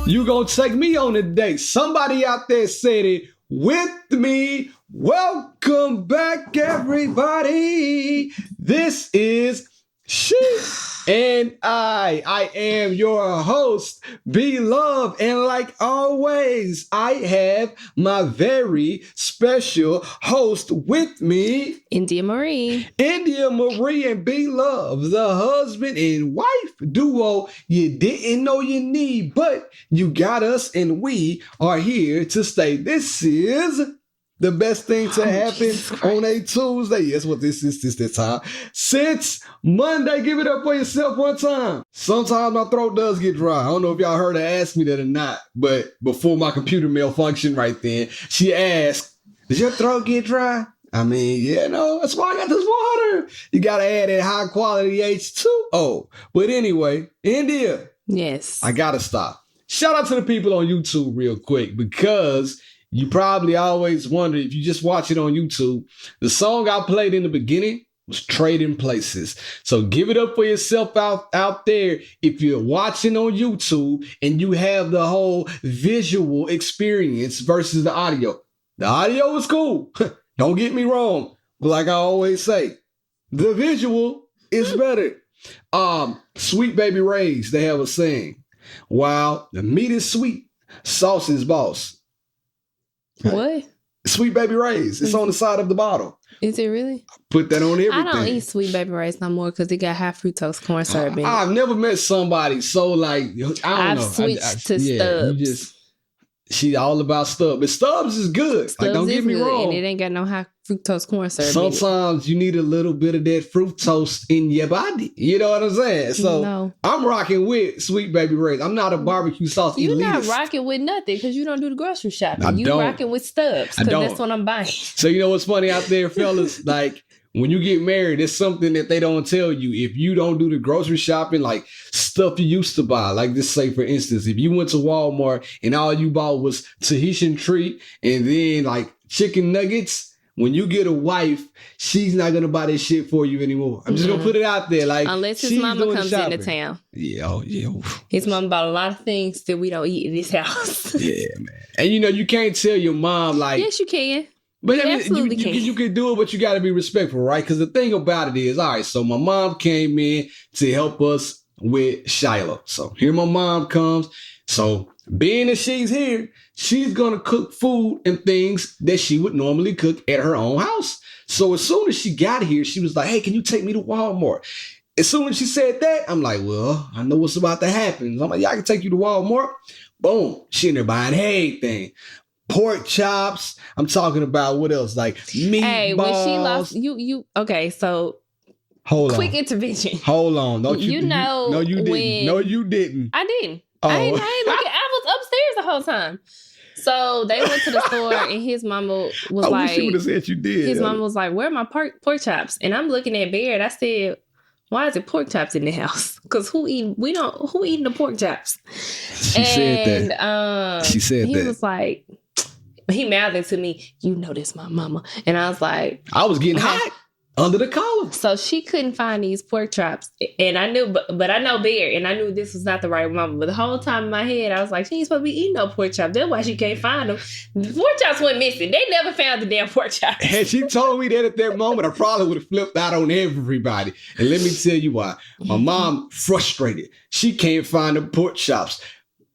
You gonna take me on a date. Somebody out there said it with me. Welcome back, everybody. This is She and I am your host, Beloved. And like always, I have my very special host with me, India Marie. India Marie and Beloved, the husband and wife duo you didn't know you need, but you got us and we are here to stay. This is the best thing to happen on a Tuesday. That's what this is this time. Since Monday, give it up for yourself one time. Sometimes my throat does get dry. I don't know if y'all heard her ask me that or not, but before my computer malfunctioned right then, she asked, does your throat get dry? I mean, yeah, no, that's why I got this water. You got to add that high quality H2O. But anyway, India. Yes. I got to stop. Shout out to the people on YouTube real quick, because you probably always wonder, if you just watch it on YouTube, the song I played in the beginning was Trading Places. So give it up for yourself out there if you're watching on YouTube and you have the whole visual experience versus the audio. The audio is cool. Don't get me wrong. But like I always say, the visual is better. Sweet Baby Ray's, they have a saying, while the meat is sweet, sauce is boss. What? Sweet Baby Ray's. It's on the side of the bottle. Is it really? Put that on everything. I don't eat Sweet Baby Ray's no more because it got high fructose corn syrup in it. I've never met somebody so like, I don't know. I've switched to Stubbs. She all about Stubbs. But Stubbs is good. Stubbs don't get me wrong. And it ain't got no high fructose corn syrup Sometimes you need a little bit of that fructose in your body. You know what I'm saying? So I'm rocking with Sweet Baby Ray's. I'm not a barbecue sauce You're elitist. not rocking with nothing because you don't do the grocery shopping. You rocking with Stubbs because that's what I'm buying. So you know what's funny out there, fellas? Like, when you get married, it's something that they don't tell you. If you don't do the grocery shopping, like stuff you used to buy, like this, say for instance, if you went to Walmart and all you bought was Tahitian treat and then like chicken nuggets, when you get a wife, she's not going to buy that shit for you anymore. I'm just going to put it out there. Like, unless his mama comes into town. Yeah, yeah. His mama bought a lot of things that we don't eat in this house. Yeah, man. And you know, you can't tell your mom like... Yes, you can. But you absolutely can. You can do it, but you got to be respectful, right? Because the thing about it is, all right, so my mom came in to help us with Shiloh. So here my mom comes. So being that she's here, she's going to cook food and things that she would normally cook at her own house. So as soon as she got here, she was like, hey, can you take me to Walmart? As soon as she said that, I'm like, well, I know what's about to happen. I'm like, yeah, I can take you to Walmart. Boom. She in there buying everything. Pork chops. I'm talking about what else? Like meatballs. Hey, when she lost you okay, so hold quick intervention. Hold on. Don't you know no, you didn't. No, you didn't. I didn't. Oh. I ain't looking. I was upstairs the whole time. So they went to the store and his mama was I like, wish you would have said you did. His mama was like, where are my pork chops? And I'm looking at Bear and I said, why is it pork chops in the house? Because who eating the pork chops? She said that. He was like, he mouthed to me, you know this my mama. And I was like, I was getting hot under the collar. So she couldn't find these pork chops. And I knew, but I know Bear, and I knew this was not the right mama. But the whole time in my head, I was like, she ain't supposed to be eating no pork chops. That's why she can't find them. The pork chops went missing. They never found the damn pork chops. Had she told me that at that moment, I probably would have flipped out on everybody. And let me tell you why. My mom, frustrated. She can't find the pork chops.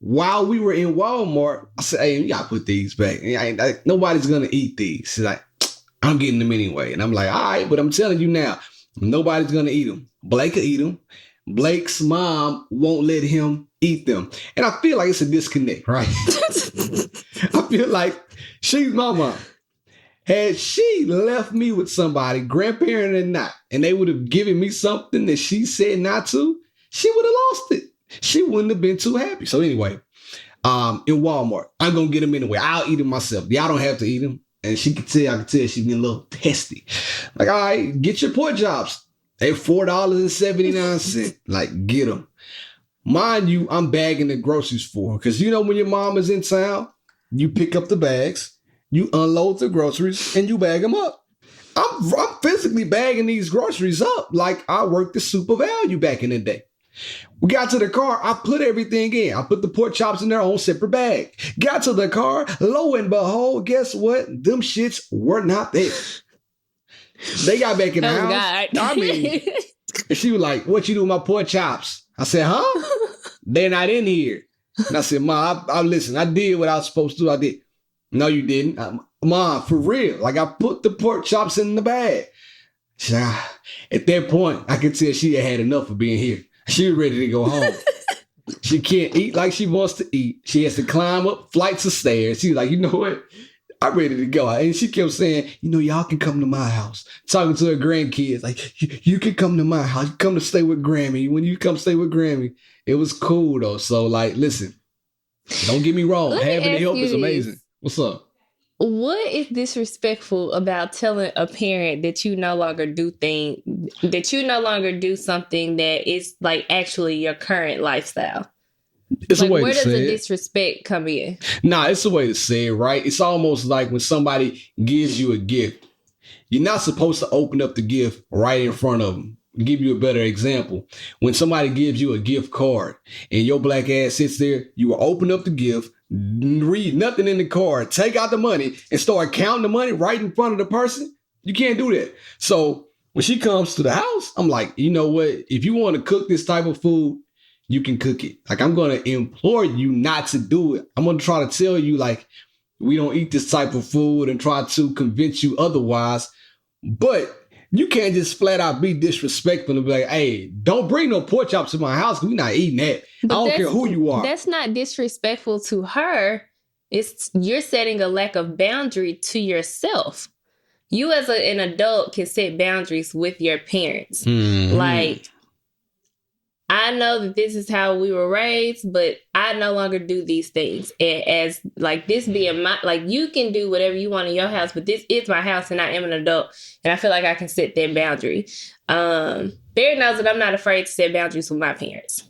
While we were in Walmart, I said, hey, you gotta put these back. Nobody's gonna eat these. She's like, I'm getting them anyway. And I'm like, all right, but I'm telling you now, nobody's gonna eat them. Blake will eat them. Blake's mom won't let him eat them. And I feel like it's a disconnect, right? I feel like she's my mom. Had she left me with somebody, grandparent or not, and they would have given me something that she said not to, she would have lost it. She wouldn't have been too happy. So anyway, in Walmart, I'm going to get them anyway. I'll eat them myself. Y'all don't have to eat them. And I can tell she's getting a little testy. Like, all right, get your pork chops. They $4.79. Like, get them. Mind you, I'm bagging the groceries for her. Because you know when your mom is in town, you pick up the bags, you unload the groceries, and you bag them up. I'm physically bagging these groceries up like I worked the Super Value back in the day. We got to the car. I put everything in. I put the pork chops in their own separate bag. Got to the car. Lo and behold, guess what? Them shits were not there. They got back in the house. God. I mean, and she was like, what you do with my pork chops? I said, huh? They're not in here. And I said, Ma, I listen, I did what I was supposed to do. I did. No, you didn't. Ma, for real. Like, I put the pork chops in the bag. At that point, I could tell she had enough of being here. She was ready to go home. She can't eat like she wants to eat. She has to climb up flights of stairs. She's like, you know what? I'm ready to go. And she kept saying, y'all can come to my house. Talking to her grandkids, like, you can come to my house. Come to stay with Grammy. When you come stay with Grammy, it was cool, though. So, like, listen, don't get me wrong. Having the help is amazing. What's up? What is disrespectful about telling a parent that you no longer do something that is like actually your current lifestyle? It's like, a way where to does say the it. disrespect come in? Nah, it's a way to say it, right? It's almost like when somebody gives you a gift. You're not supposed to open up the gift right in front of them. I'll give you a better example. When somebody gives you a gift card and your black ass sits there, you will open up the gift, read nothing in the card, take out the money, and start counting the money right in front of the person. You can't do that. So when she comes to the house, I'm like, you know what? If you want to cook this type of food, you can cook it. Like, I'm going to implore you not to do it. I'm going to try to tell you, like, we don't eat this type of food and try to convince you otherwise. But you can't just flat out be disrespectful and be like, hey, don't bring no pork chops to my house because we're not eating that. But I don't care who you are. That's not disrespectful to her. You're setting a lack of boundary to yourself. You as an adult can set boundaries with your parents. Mm-hmm. Like, I know that this is how we were raised, but I no longer do these things. And as like this being my, like, you can do whatever you want in your house, but this is my house and I am an adult and I feel like I can set that boundary. Barry knows that I'm not afraid to set boundaries with my parents.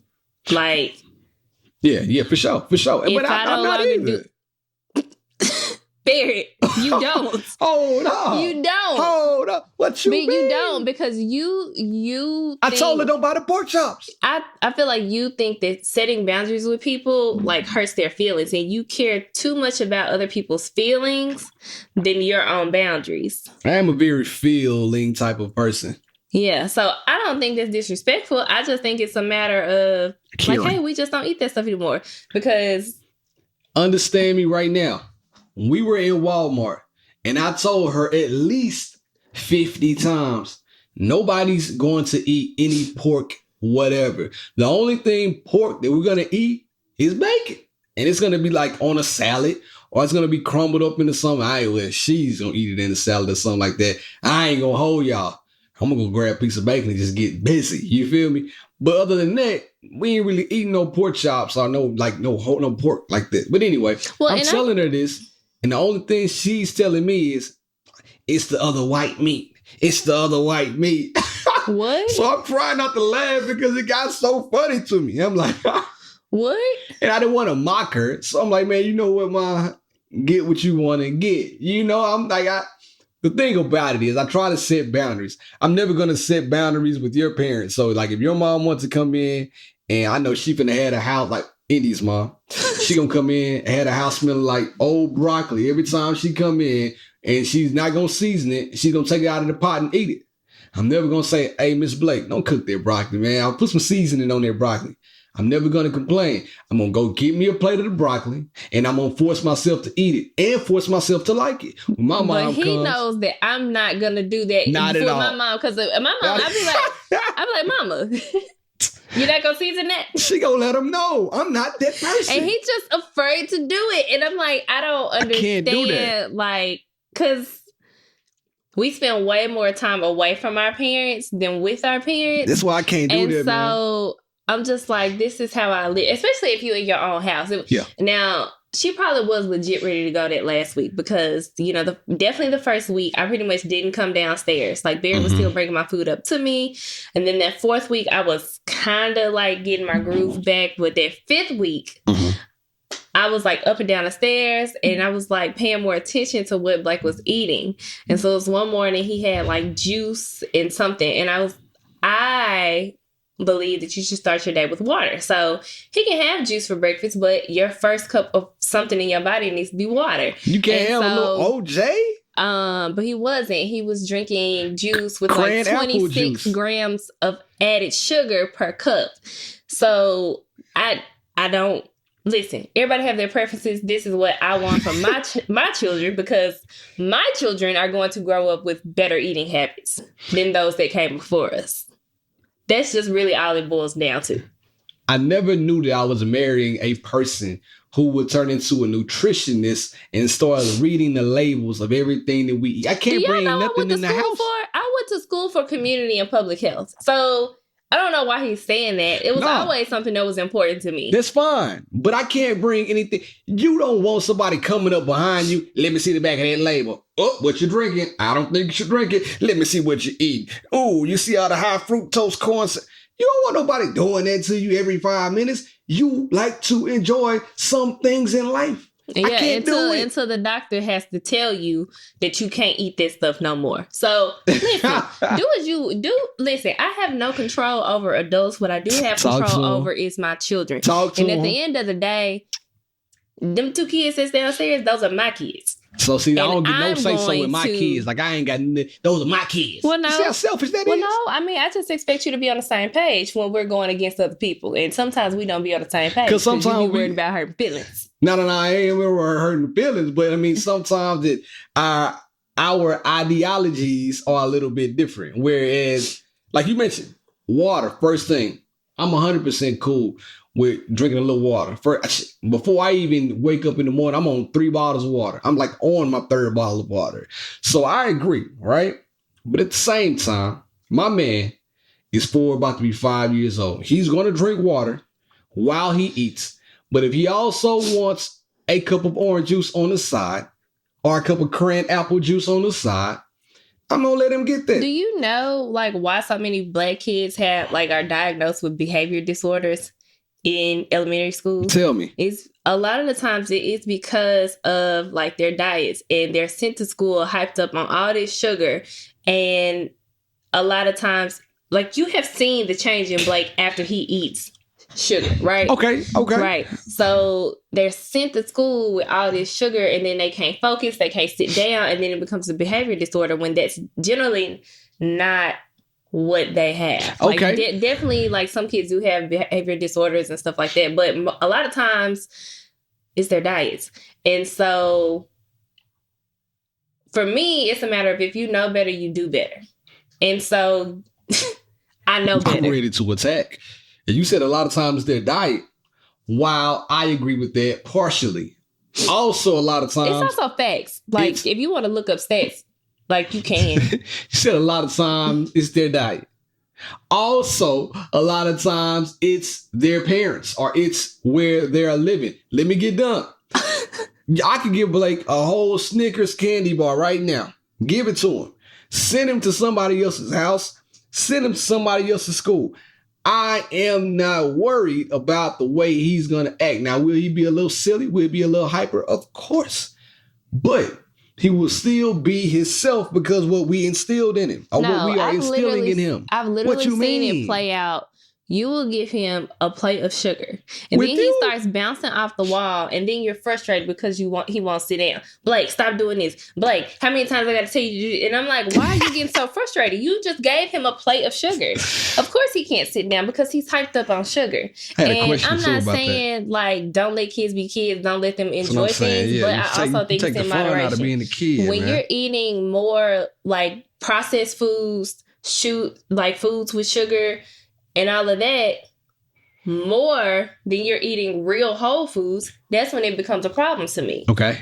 Like, yeah, for sure. But I'm not either. Barry, you don't. Hold up. You don't. Hold up. What you mean? You don't, because you I told her don't buy the pork chops. I feel like you think that setting boundaries with people like hurts their feelings, and you care too much about other people's feelings than your own boundaries. I am a very feeling type of person. Yeah, so I don't think that's disrespectful. I just think it's a matter of like, hey, we just don't eat that stuff anymore. Because understand me right now. We were in Walmart and I told her at least 50 times, nobody's going to eat any pork, whatever. The only thing pork that we're going to eat is bacon. And it's going to be like on a salad or it's going to be crumbled up into something. She's going to eat it in a salad or something like that. I ain't going to hold y'all. I'm going to go grab a piece of bacon and just get busy. You feel me? But other than that, we ain't really eating no pork chops or no pork like that. But anyway, I'm telling her this. And the only thing she's telling me is, it's the other white meat. It's the other white meat. What? So I'm trying not to laugh because it got so funny to me. I'm like, what? And I didn't want to mock her. So I'm like, man, you know what, Ma? Get what you want to get. You know, I'm like, the thing about it is I try to set boundaries. I'm never going to set boundaries with your parents. So like if your mom wants to come in and I know she finna have a house like Indy's mom, she gonna come in and have a house smelling like old broccoli every time she come in, and she's not gonna season it. She's gonna take it out of the pot and eat it. I'm never gonna say, hey, Miss Blake, don't cook that broccoli, man. I'll put some seasoning on that broccoli. I'm never gonna complain. I'm gonna go get me a plate of the broccoli and I'm gonna force myself to eat it and force myself to like it. When my mom he knows that I'm not gonna do that not before at all. My mom, because my mom, I'd be like, Mama, you're not gonna season that? She gonna let him know I'm not that person. And he's just afraid to do it. And I'm like, I don't understand. I can't do that. Like, because we spend way more time away from our parents than with our parents. That's why I can't do that, man. So I'm just like, this is how I live. Especially if you're in your own house. Yeah. Now, she probably was legit ready to go that last week because, you know, definitely the first week, I pretty much didn't come downstairs. Like, Barry was still bringing my food up to me. And then that fourth week, I was kind of like getting my groove back. But that fifth week, I was like up and down the stairs and I was like paying more attention to what Blake was eating. And so it was one morning he had like juice and something. And I believe that you should start your day with water. So he can have juice for breakfast, but your first cup of something in your body needs to be water. You can't have a little OJ? But he wasn't. He was drinking juice with Cran like apple 26 juice. grams of added sugar per cup. So I don't listen. Everybody have their preferences. This is what I want from my children, because my children are going to grow up with better eating habits than those that came before us. That's just really all it boils down to. I never knew that I was marrying a person who would turn into a nutritionist and start reading the labels of everything that we eat. I can't bring nothing in the house. I went to school for community and public health. So I don't know why he's saying that. It was always something that was important to me. That's fine. But I can't bring anything. You don't want somebody coming up behind you. Let me see the back of that label. Oh, what you drinking? I don't think you should drink it. Let me see what you eat. Oh, you see all the high fructose corn. You don't want nobody doing that to you every 5 minutes. You like to enjoy some things in life. Yeah, until the doctor has to tell you that you can't eat this stuff no more. So listen, do as you do. Listen, I have no control over adults. What I do have control over is my children. And at the end of the day, them 2 kids that's downstairs, those are my kids. So see, I don't get no say so with my kids. Like I ain't got those are my kids. Well, no, you see how selfish that is? Well, no, I mean I just expect you to be on the same page when we're going against other people, and sometimes we don't be on the same page because sometimes we worried about hurting feelings. No, I ain't hurting feelings, but I mean sometimes that our ideologies are a little bit different. Whereas, like you mentioned, water first thing. I'm 100% cool with drinking a little water. Before I even wake up in the morning, I'm on 3 bottles of water. I'm like on my 3rd bottle of water. So I agree, right? But at the same time, my man is about to be 5 years old. He's going to drink water while he eats. But if he also wants a cup of orange juice on the side or a cup of cran apple juice on the side, I'm going to let him get that. Do you know like why so many Black kids are diagnosed with behavior disorders in elementary school? Tell me. It's a lot of the times it's because of like their diets, and they're sent to school hyped up on all this sugar. And a lot of times, like you have seen the change in Blake after he eats sugar, right? Okay. Right. So they're sent to school with all this sugar, and then they can't focus, they can't sit down, and then it becomes a behavior disorder when that's generally not what they have. Okay. Like, definitely, like some kids do have behavior disorders and stuff like that, but a lot of times it's their diets. And so for me, it's a matter of if you know better, you do better. And so I know better. I'm ready to attack. And you said a lot of times their diet. While I agree with that partially, also a lot of times it's also facts. Like if you want to look up stats, like you can. You said a lot of times it's their diet. Also, a lot of times it's their parents or it's where they're living. Let me get done. I could give Blake a whole Snickers candy bar right now. Give it to him. Send him to somebody else's house. Send him to somebody else's school. I am not worried about the way he's going to act. Now, will he be a little silly? Will he be a little hyper? Of course. But he will still be himself because what we instilled in him or what we are instilling in him. I've literally seen it play out. You will give him a plate of sugar, and then he starts bouncing off the wall, and then you're frustrated because he won't sit down. Blake, stop doing this. Blake, how many times I got to tell you? And I'm like, why are you getting so frustrated? You just gave him a plate of sugar. Of course he can't sit down because he's hyped up on sugar. And I'm not saying like don't let kids be kids, don't let them enjoy things, but I also think it's in moderation. When you're eating more like processed foods, foods with sugar and all of that, more than you're eating real whole foods, that's when it becomes a problem to me. Okay.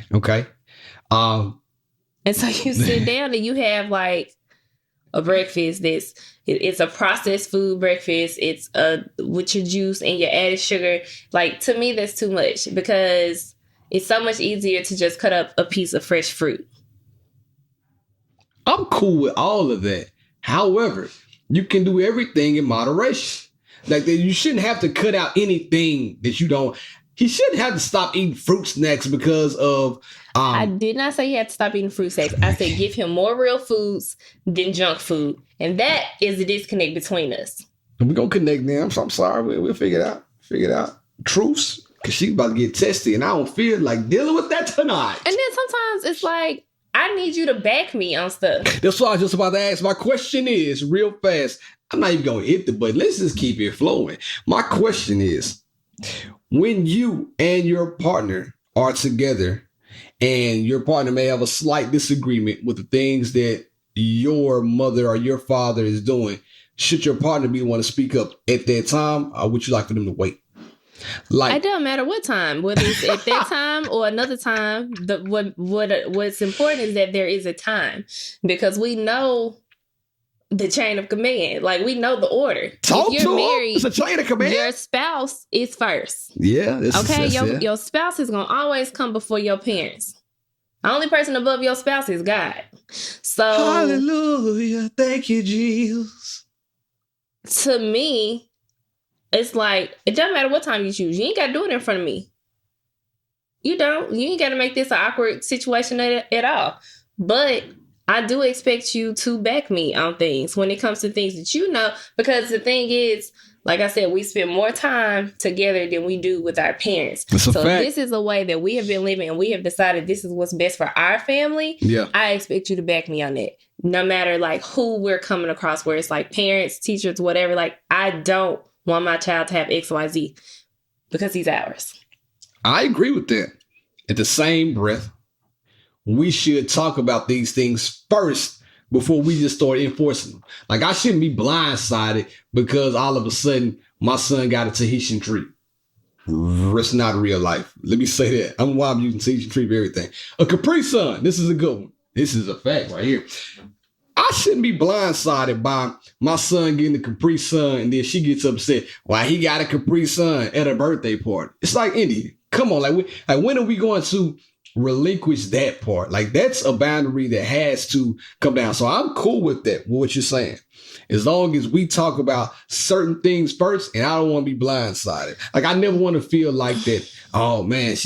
And so you sit down and you have like a breakfast it's a processed food breakfast. It's with your juice and your added sugar. Like to me, that's too much because it's so much easier to just cut up a piece of fresh fruit. I'm cool with all of that. However, you can do everything in moderation. Like you shouldn't have to cut out anything that you don't. He shouldn't have to stop eating fruit snacks because of. I did not say he had to stop eating fruit snacks. I said give him more real foods than junk food, and that is the disconnect between us. And we're going to connect them. So I'm sorry. We'll figure it out. Truths. Because she's about to get testy. And I don't feel like dealing with that tonight. And then sometimes it's like, I need you to back me on stuff. That's what I was just about to ask. My question is, real fast, I'm not even going to hit the button. Let's just keep it flowing. My question is, when you and your partner are together and your partner may have a slight disagreement with the things that your mother or your father is doing, should your partner be the one to speak up at that time, or would you like for them to wait? Like, it doesn't matter what time, whether it's at that time or another time. What's important is that there is a time, because we know the chain of command. Like, we know the order. Talk if you're to married, it's a chain of command. Your spouse is first. Yeah. Okay. Your spouse is gonna always come before your parents. The only person above your spouse is God. So, hallelujah. Thank you, Jesus. To me, it's like, it doesn't matter what time you choose. You ain't got to do it in front of me. You don't. You ain't got to make this an awkward situation at all. But I do expect you to back me on things when it comes to things that you know. Because the thing is, like I said, we spend more time together than we do with our parents. So this is a way that we have been living, and we have decided this is what's best for our family. Yeah. I expect you to back me on that. No matter like who we're coming across, where it's like parents, teachers, whatever. Like, I don't want my child to have XYZ because he's ours. I agree with that. At the same breath, we should talk about these things first before we just start enforcing them. Like, I shouldn't be blindsided because all of a sudden my son got a Tahitian tree. It's not real life. Let me say that. I'm using Tahitian tree for everything. A Capri Sun. This is a good one. This is a fact right here. I shouldn't be blindsided by my son getting a Capri Sun and then she gets upset why he got a Capri Sun at a birthday party. It's like, Indy, come on. Like when are we going to relinquish that part? Like, that's a boundary that has to come down. So I'm cool with that, with what you're saying. As long as we talk about certain things first, and I don't want to be blindsided. Like, I never want to feel like that, oh man,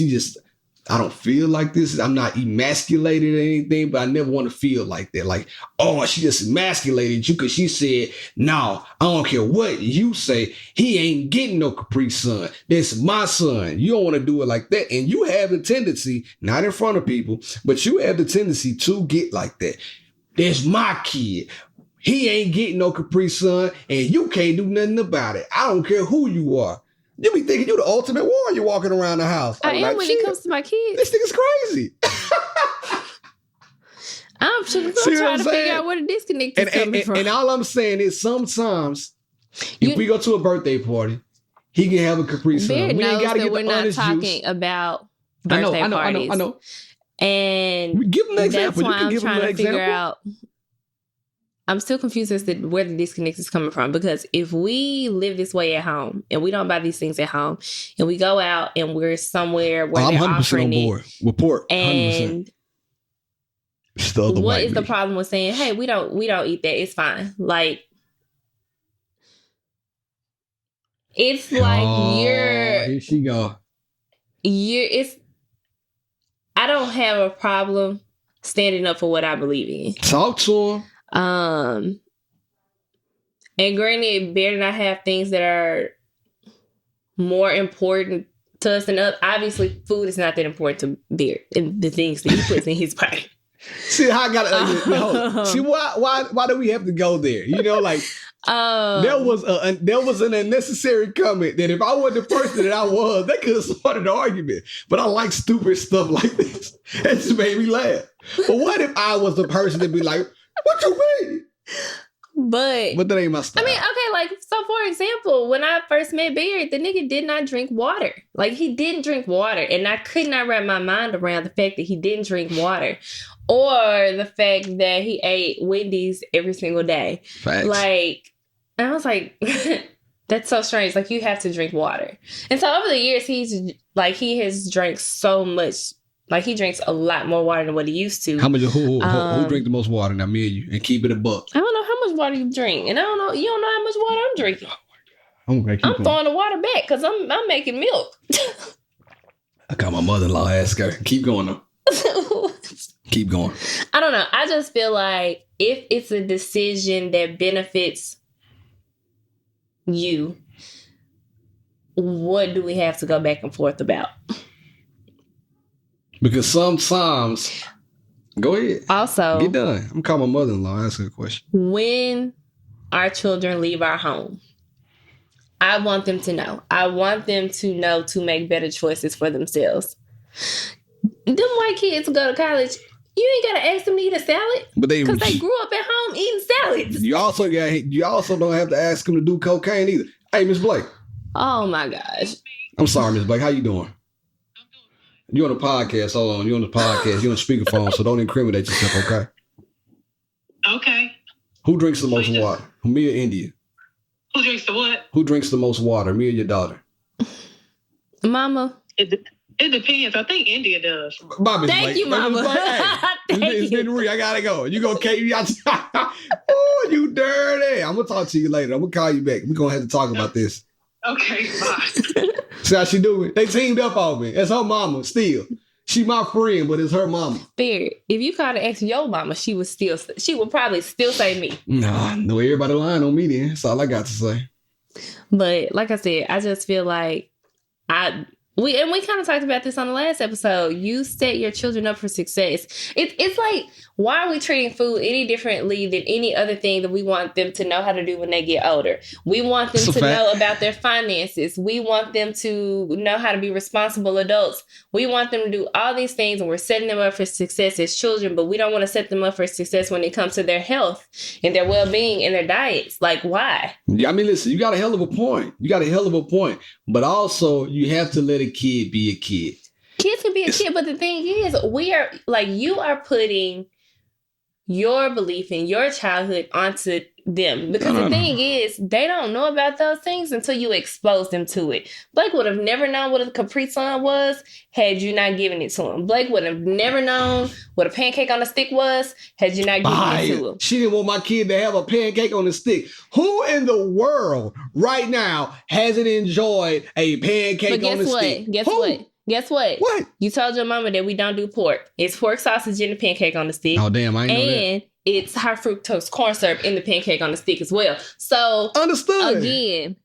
I don't feel like this. I'm not emasculated or anything, but I never want to feel like that. Like, oh, she just emasculated you because she said, no, I don't care what you say. He ain't getting no Capri Sun. That's my son. You don't want to do it like that. And you have the tendency, not in front of people, but you have the tendency to get like that. That's my kid. He ain't getting no Capri Sun and you can't do nothing about it. I don't care who you are. You be thinking you the ultimate warrior walking around the house. I am like, when it comes to my kids. This nigga's crazy. I'm trying to figure out where the disconnect is coming from. And all I'm saying is sometimes if we go to a birthday party, he can have a Capri Sun. Beard we ain't got to get we're the not talking juice. about birthday parties. I know. And give him an example. That's why I'm trying to figure out. I'm still confused as to where the disconnect is coming from, because if we live this way at home and we don't buy these things at home and we go out and we're somewhere where they're 100% offering on board. Report 100%. And what is the problem with saying, hey, we don't eat that, it's fine? Like, it's like here she go. I don't have a problem standing up for what I believe in. Talk to him. And granted, Bear and I have things that are more important to us than others. Obviously, food is not that important to Bear and the things that he puts in his body. See how I got see why do we have to go there? You know, like there was an unnecessary comment that if I wasn't the person that I was, they could have started an argument. But I like stupid stuff like this. It just made me laugh. But what if I was the person that be like, what you mean? But that ain't my style. I mean, okay, like, so for example, when I first met Beard, the nigga did not drink water. Like, he didn't drink water. And I could not wrap my mind around the fact that he didn't drink water. Or the fact that he ate Wendy's every single day. Facts. Like, and I was like, that's so strange. Like, you have to drink water. And so over the years, he has drank so much. Like, he drinks a lot more water than what he used to. How much? Who drink the most water? Now, me and you, and keep it a buck. I don't know how much water you drink, and you don't know how much water I'm drinking. Oh my God, I'm throwing the water back because I'm making milk. I got my mother-in-law. Ask her. Keep going though. Keep going. I don't know. I just feel like if it's a decision that benefits you, what do we have to go back and forth about? Because sometimes, go ahead. Also, Get done. I'm calling my mother-in-law. Ask her a question. When our children leave our home, I want them to know. I want them to know to make better choices for themselves. Them white kids go to college, you ain't gotta ask them to eat a salad, But because they grew up at home eating salads. You also don't have to ask them to do cocaine either. Hey, Miss Blake. Oh my gosh. I'm sorry, Miss Blake. How you doing? You on the podcast? Hold on. You on the podcast? You on speakerphone? So don't incriminate yourself, okay? Okay. Who drinks the most water? Me or India? Who drinks the what? Who drinks the most water? Me or your daughter? Mama. It depends. I think India does. Bobby, Thank you, Mama. It's been real. I gotta go. You gonna oh, you dirty. I'm gonna talk to you later. I'm gonna call you back. We're gonna have to talk about this. Okay, bye. See how she doing? They teamed up on me. It's her mama still. She my friend, but it's her mama. Fair. If you called and asked your mama, she would probably still say me. Nah, no, everybody lying on me then. That's all I got to say. But like I said, I just feel like we kind of talked about this on the last episode. You set your children up for success. It's like, why are we treating food any differently than any other thing that we want them to know how to do when they get older? We want them to know about their finances. We want them to know how to be responsible adults. We want them to do all these things, and we're setting them up for success as children, but we don't want to set them up for success when it comes to their health and their well-being and their diets. Like, why? Yeah, I mean, listen, you got a hell of a point. But also, you have to let a kid be a kid. Kids can be a kid, but the thing is, you are putting your belief in your childhood onto them. Because the thing is, they don't know about those things until you expose them to it. Blake would have never known what a Capri Sun was had you not given it to him. Blake would have never known what a pancake on a stick was had you not given it to him. She didn't want my kid to have a pancake on a stick. Who in the world right now hasn't enjoyed a pancake on a stick? Guess what? What? You told your mama that we don't do pork. It's pork sausage in the pancake on the stick. Oh, damn, I ain't know that. And it's high fructose corn syrup in the pancake on the stick as well. So, understood. Again,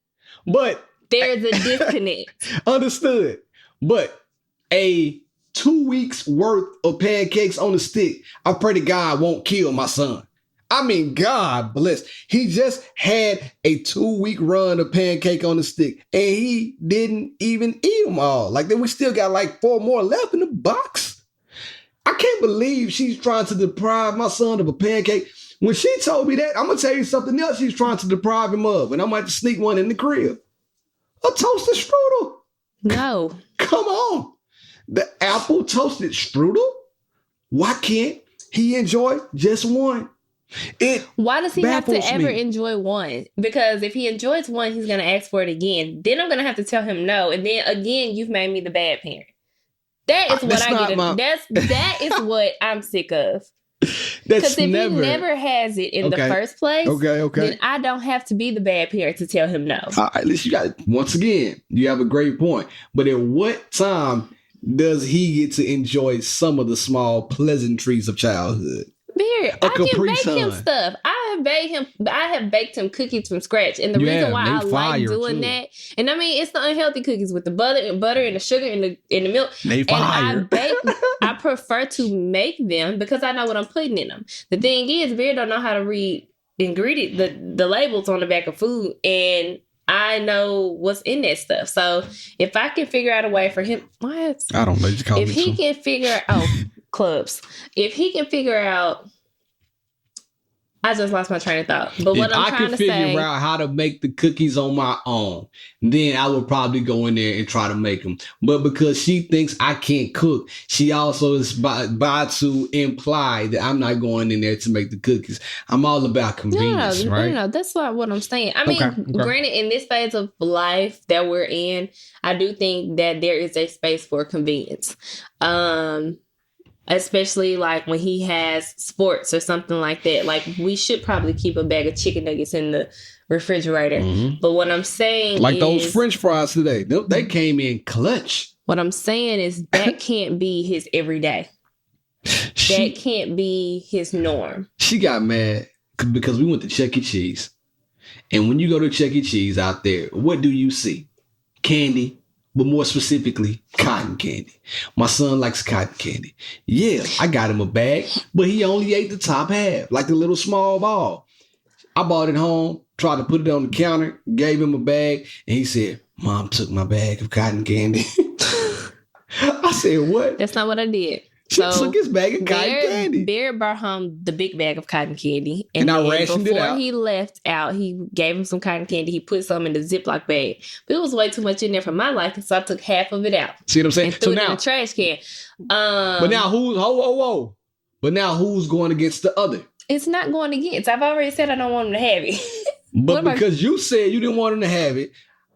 but there's a disconnect. Understood. But a 2 weeks worth of pancakes on a stick, I pray to God won't kill my son. I mean, God bless. He just had a 2-week run of pancake on the stick, and he didn't even eat them all. Like, then we still got like 4 more left in the box. I can't believe she's trying to deprive my son of a pancake. When she told me that, I'm going to tell you something else she's trying to deprive him of, and I'm going to have to sneak one in the crib. A toasted strudel. No. Come on. The apple toasted strudel? Why can't he enjoy just one? Why does he have to ever enjoy one? Because if he enjoys one, he's going to ask for it again. Then I'm going to have to tell him no. And then again, you've made me the bad parent. That is what I get. That is what I'm sick of. Because if he never has it in the first place, then I don't have to be the bad parent to tell him no. All right, listen, once again, you have a great point. But at what time does he get to enjoy some of the small pleasantries of childhood? I can bake him stuff. I have baked him cookies from scratch. And the reason why I like doing that, and I mean, it's the unhealthy cookies with the butter and the sugar and the milk. They fire. And I prefer to make them because I know what I'm putting in them. The thing is, Bear don't know how to read the labels on the back of food, and I know what's in that stuff. So if I can figure out a way for him, I don't know. You call if he can figure out clubs, if he can figure out. I just lost my train of thought. But what I'm trying to say, if I can figure out how to make the cookies on my own, then I would probably go in there and try to make them. But because she thinks I can't cook, she also is by to imply that I'm not going in there to make the cookies. I'm all about convenience, right? No, that's not what I'm saying. I mean, granted, in this phase of life that we're in, I do think that there is a space for convenience. Especially like when he has sports or something like that. Like, we should probably keep a bag of chicken nuggets in the refrigerator. Mm-hmm. But what I'm saying is... those French fries today. They came in clutch. What I'm saying is that can't be his everyday. That can't be his norm. She got mad because we went to Chuck E. Cheese. And when you go to Chuck E. Cheese out there, what do you see? Candy, but more specifically, cotton candy. My son likes cotton candy. Yeah, I got him a bag, but he only ate the top half, like the little small ball. I bought it home, tried to put it on the counter, gave him a bag, and he said, Mom took my bag of cotton candy. I said, what? That's not what I did. She took his bag of cotton candy. Bear brought home the big bag of cotton candy. And I rationed it out. Before he left out, he gave him some cotton candy. He put some in the Ziploc bag. But it was way too much in there for my liking, so I took half of it out. See what I'm saying? And threw it in the trash can. But now who's But now who's going against the other? It's not going against. I've already said I don't want him to have it. But because you said you didn't want him to have it,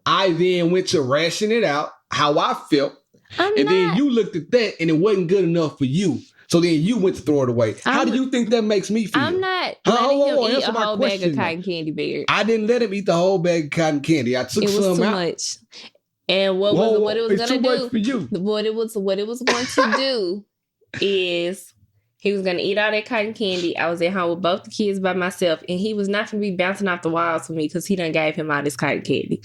I then went to ration it out, how I felt. Then you looked at that and it wasn't good enough for you. So then you went to throw it away. How do you think that makes me feel? I'm not letting him eat a whole bag of cotton candy, Bear. I didn't let him eat the whole bag of cotton candy. I took some out. It was too much. And what it was going to do, for you. what it was going to do is he was going to eat all that cotton candy. I was at home with both the kids by myself, and he was not going to be bouncing off the walls for me because he done gave him all this cotton candy.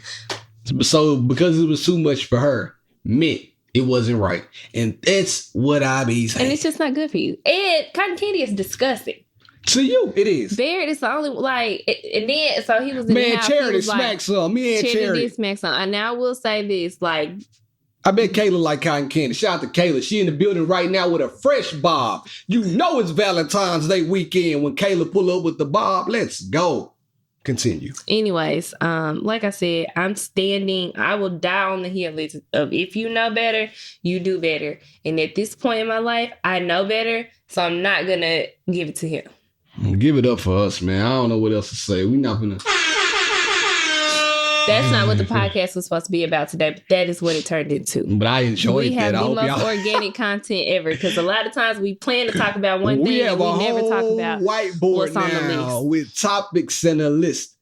So because it was too much for her, meant it wasn't right. And that's what I be saying. And it's just not good for you. And cotton candy is disgusting. To you, it is. Bear is the only, and then, so he was in the house. Charity smack some. Me and Charity did smack some. And now I will say this, I bet Kayla like cotton candy. Shout out to Kayla. She in the building right now with a fresh bob. You know it's Valentine's Day weekend when Kayla pull up with the bob. Let's go. Continue. Anyways, like I said, I will die on the hill of if you know better, you do better. And at this point in my life, I know better, so I'm not going to give it to him. Give it up for us, man. I don't know what else to say. We're not going to... That's not what the podcast was supposed to be about today, but that is what it turned into. But I enjoyed that. We have the most organic content ever because a lot of times we plan to talk about one thing and we never talk about whiteboard what's on the now list. with topics and a list.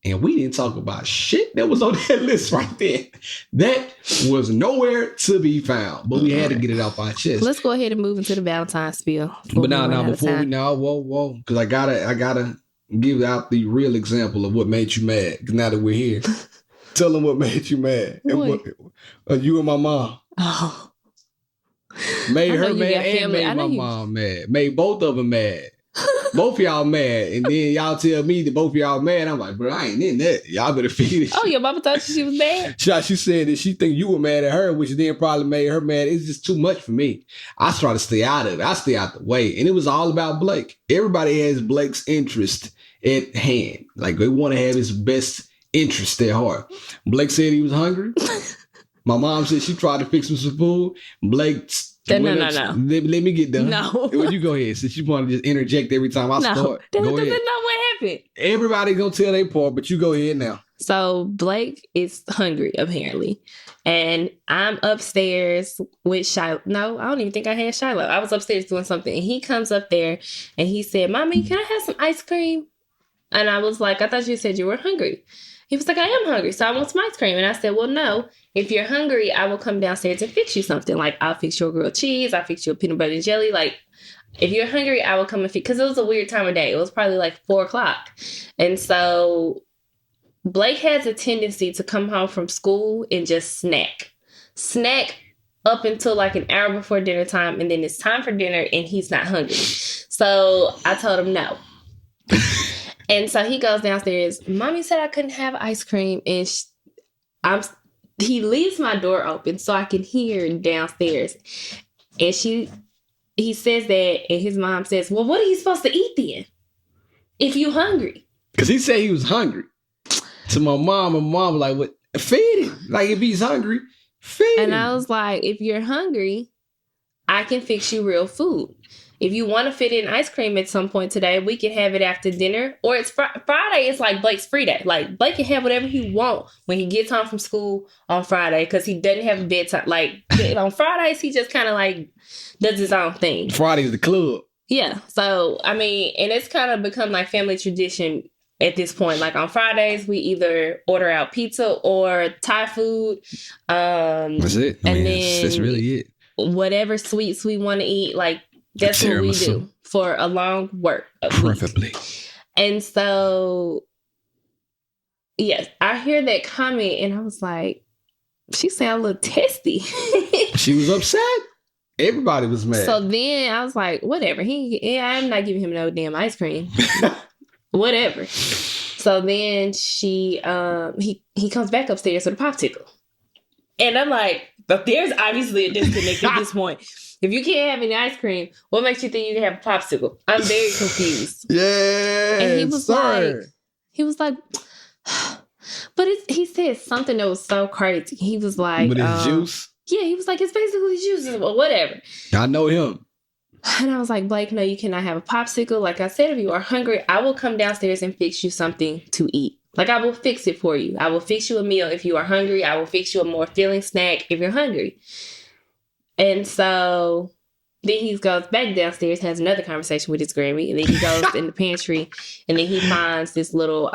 And we didn't talk about shit that was on that list right there. That was nowhere to be found. But we had to get it off our chest. Let's go ahead and move into the Valentine spiel. But whoa. Because I gotta give out the real example of what made you mad. Because now that we're here, tell them what made you mad. And you and my mom. Oh. Made her mad and made my mom mad. Made both of them mad. Both of y'all mad. And then y'all tell me that both of y'all mad. I'm like, bro, I ain't in that. Y'all better figure this. Oh, your mama thought she was mad? She said that she think you were mad at her, which then probably made her mad. It's just too much for me. I try to stay out of it. I stay out the way. And it was all about Blake. Everybody has Blake's interest at hand. Like they want to have his best interest at heart. Blake said he was hungry. My mom said she tried to fix him some food. Blake... No. Let me get done. No. Well, you go ahead. Since you want to just interject every time I start. That's go ahead. not what happened. Everybody gonna tell their part, but you go ahead now. So Blake is hungry, apparently. And I'm upstairs with Shiloh. No, I don't even think I had Shiloh. I was upstairs doing something. And he comes up there and he said, Mommy, can I have some ice cream? And I was like, I thought you said you were hungry. He was like, I am hungry, so I want some ice cream. And I said, well, no. If you're hungry, I will come downstairs and fix you something. Like, I'll fix you a grilled cheese. I'll fix you a peanut butter and jelly. Like, if you're hungry, I will come and fix. Because it was a weird time of day. It was probably like 4 o'clock. And so Blake has a tendency to come home from school and just snack. Snack up until like an hour before dinner time. And then it's time for dinner and he's not hungry. So I told him no. And so he goes downstairs. Mommy said I couldn't have ice cream. And he leaves my door open so I can hear downstairs. And he says that, and his mom says, well, what are you supposed to eat then? If you hungry? Because he said he was hungry. To my mom was like, what? Feed him. Like, if he's hungry, feed him. And I was like, if you're hungry, I can fix you real food. If you want to fit in ice cream at some point today, we can have it after dinner. Or it's Friday. It's like Blake's free day. Like, Blake can have whatever he wants when he gets home from school on Friday because he doesn't have a bedtime. Like, on Fridays, he just kind of like does his own thing. Friday's the club. Yeah. So, I mean, and it's kind of become like family tradition at this point. Like, on Fridays, we either order out pizza or Thai food. That's it. That's really it. Whatever sweets we want to eat, like, that's what we do for a long work. Preferably. And so yes, I hear that comment and I was like, she sound a little testy. She was upset. Everybody was mad. So then I was like, whatever. I'm not giving him no damn ice cream. Whatever. So then he comes back upstairs with a popsicle. And I'm like, but there's obviously a disconnect at this point. If you can't have any ice cream, what makes you think you can have a popsicle? I'm very confused. Yeah. And he was like, but he said something that was so crazy. He was like, with his juice? Yeah, he was like, it's basically juice or whatever. I know him. And I was like, Blake, no, you cannot have a popsicle. Like I said, if you are hungry, I will come downstairs and fix you something to eat. Like, I will fix it for you. I will fix you a meal if you are hungry. I will fix you a more filling snack if you're hungry. And so then he goes back downstairs, has another conversation with his Grammy, and then he goes in the pantry, and then he finds this little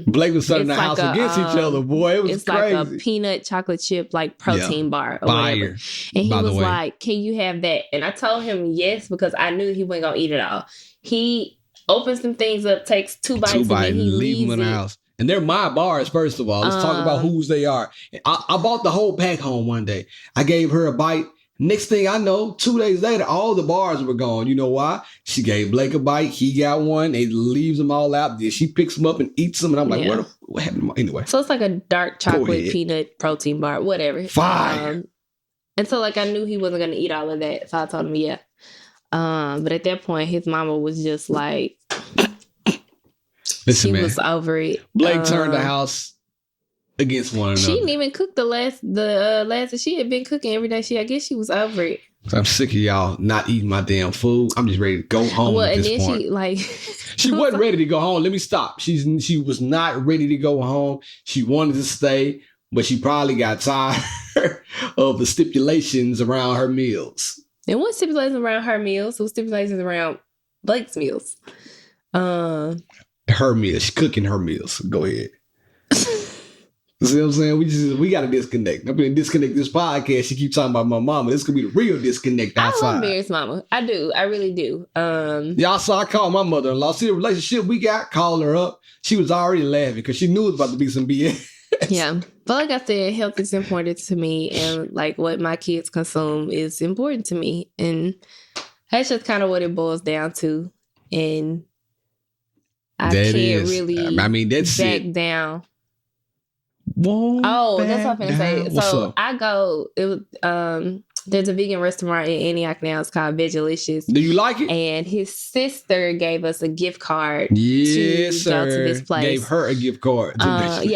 Blake was starting the house against each other, boy. It was it's crazy. like a peanut chocolate chip like protein bar or Fire. whatever. And he was like, can you have that? And I told him yes, because I knew he wasn't gonna eat it all. He opens some things up, takes two bites, and then he leaves them in the house. And they're my bars, first of all. Let's talk about whose they are. I bought the whole pack home one day. I gave her a bite. Next thing I know, 2 days later, all the bars were gone. You know why? She gave Blake a bite. He got one. And leaves them all out. Then she picks them up and eats them. And I'm like, what happened? Anyway. So it's like a dark chocolate peanut protein bar, whatever. Fire. And so like I knew he wasn't going to eat all of that. So I told him, yeah. But at that point, his mama was just like, listen, she man, was over it. Blake turned the house against one another. She didn't even cook the last that she had been cooking every day. I guess she was over it. So I'm sick of y'all not eating my damn food. I'm just ready to go home. Well, at this point. She wasn't ready to go home. Let me stop. She was not ready to go home. She wanted to stay, but she probably got tired of the stipulations around her meals. It wasn't stipulations around her meals. It was stipulations around Blake's meals. Her meals. She's cooking her meals. Go ahead. See what I'm saying? We got to disconnect. I'm going to disconnect this podcast. She keeps talking about my mama. This could be the real disconnect outside. I love Mary's mama. I do. I really do. Y'all saw I called my mother-in-law. See the relationship we got? Called her up. She was already laughing because she knew it was about to be some BS. Yeah. But like I said, health is important to me. And like what my kids consume is important to me. And that's just kind of what it boils down to. And I can't really back down. That's what I'm gonna say. So I go. It was there's a vegan restaurant in Antioch now. It's called Vegalicious. Do you like it? And his sister gave us a gift card. Yes, to go to this place. Gave her a gift card. Because he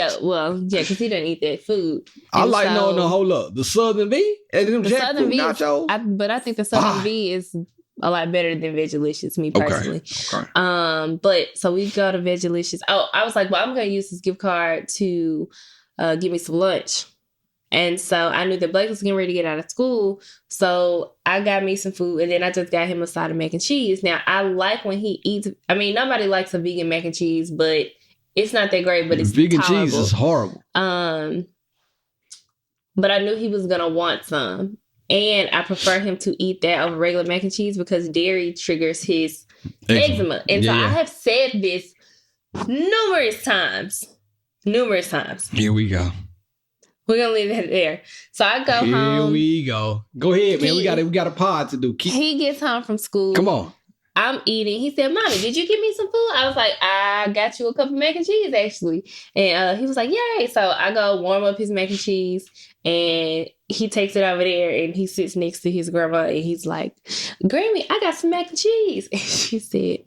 didn't eat that food. I like no, hold up. The Southern V and them jackfruit nachos. But I think the Southern V is a lot better than Vegalicious, me personally. Okay. But so we go to Vegalicious. Oh, I was like, well, I'm gonna use this gift card to give me some lunch. And so I knew that Blake was getting ready to get out of school. So I got me some food and then I just got him a side of mac and cheese. Now I like when he eats, I mean, nobody likes a vegan mac and cheese, but it's not that great, but it's vegan tolerable. Cheese is horrible. But I knew he was going to want some. And I prefer him to eat that over regular mac and cheese because dairy triggers his eczema. And so I have said this numerous times. Here we go. We're going to leave it there. So I go home. Here we go. Go ahead, man. We got a pod to do. He gets home from school. Come on. I'm eating. He said, Mommy, did you give me some food? I was like, I got you a cup of mac and cheese, actually. And he was like, yay. So I go warm up his mac and cheese. And he takes it over there and he sits next to his grandma. And he's like, Grammy, I got some mac and cheese. And she said,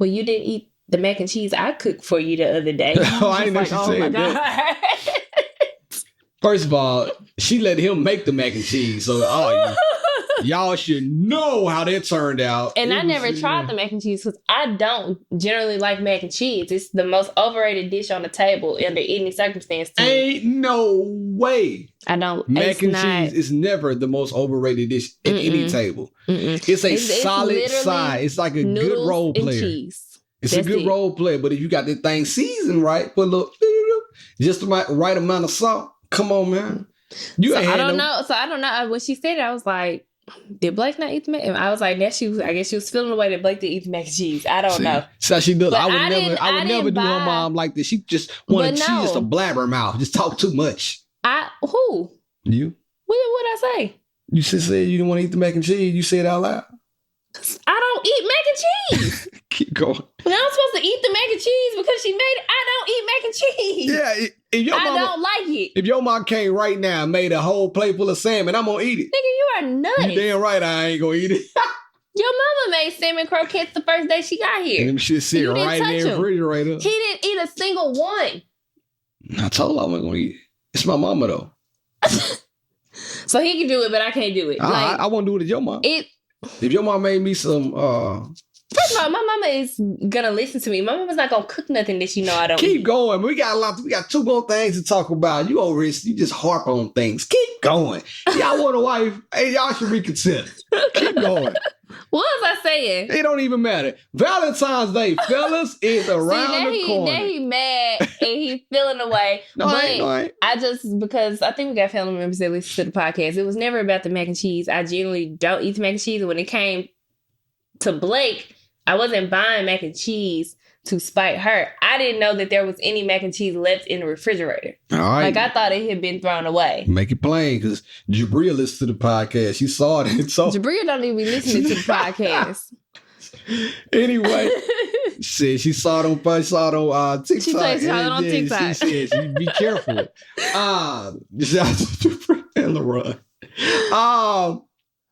well, you didn't eat the mac and cheese I cooked for you the other day. I didn't know she said that. First of all, she let him make the mac and cheese. So y'all should know how that turned out. And I never tried the mac and cheese because I don't generally like mac and cheese. It's the most overrated dish on the table under any circumstance. Ain't no way. I don't. Mac and cheese is never the most overrated dish at any table. It's a solid side. It's like a good role player. It's a good role player. But if you got that thing seasoned right, put a little, just the right amount of salt. Come on, man. I don't know. So I don't know. When she said it, I was like, Did Blake not eat the mac? And I was like, I guess she was feeling the way that Blake did eat the mac and cheese. I don't know. So she does. But I would I never didn't do her buy- mom like this. She just wanted. But She just a no. blabbermouth. Just talk too much. Who? You? What I say? You just said you didn't want to eat the mac and cheese. You said it out loud. I don't eat mac and cheese. Keep going. Now I'm supposed to eat the mac and cheese because she made it. I don't eat mac and cheese. Yeah. If your I mama, don't like it. if your mom came right now and made a whole plate full of salmon, I'm gonna eat it. Nigga, you are nuts. You damn right I ain't gonna eat it. Your mama made salmon croquettes the first day she got here. And them shit sit You didn't right in touch the 'em. refrigerator. He didn't eat a single one. I told her I wasn't gonna eat it. It's my mama though. So he can do it, but I can't do it. I won't do it to your mom. If your mom made me some First of all, my mama is gonna listen to me. My mama's not gonna cook nothing that she know I don't keep eat. going. We got two more things to talk about. You over here, you just harp on things. Keep going. Y'all want a wife? Hey, y'all should reconsider. Keep going. What was I saying? It don't even matter. Valentine's Day, fellas, is around now the corner. Now he mad and he feeling away. No, I ain't. I just, because I think we got family members that listen to the podcast. It was never about the mac and cheese. I generally don't eat the mac and cheese. And when it came to Blake, I wasn't buying mac and cheese to spite her. I didn't know that there was any mac and cheese left in the refrigerator. All right. Like, I thought it had been thrown away. Make it plain, because Jabria listens to the podcast. She saw it. So Jabria don't even be listening to the podcast. anyway, she saw it on TikTok. She said she saw it on TikTok. She said, be careful. Shout out to Jabria and LaRon.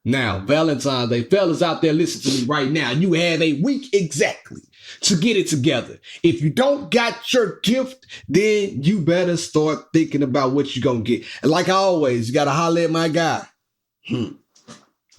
Now, Valentine's Day, fellas out there, listen to me right now. You have a week exactly to get it together. If you don't got your gift, then you better start thinking about what you're going to get. And like always, you got to holler at my guy.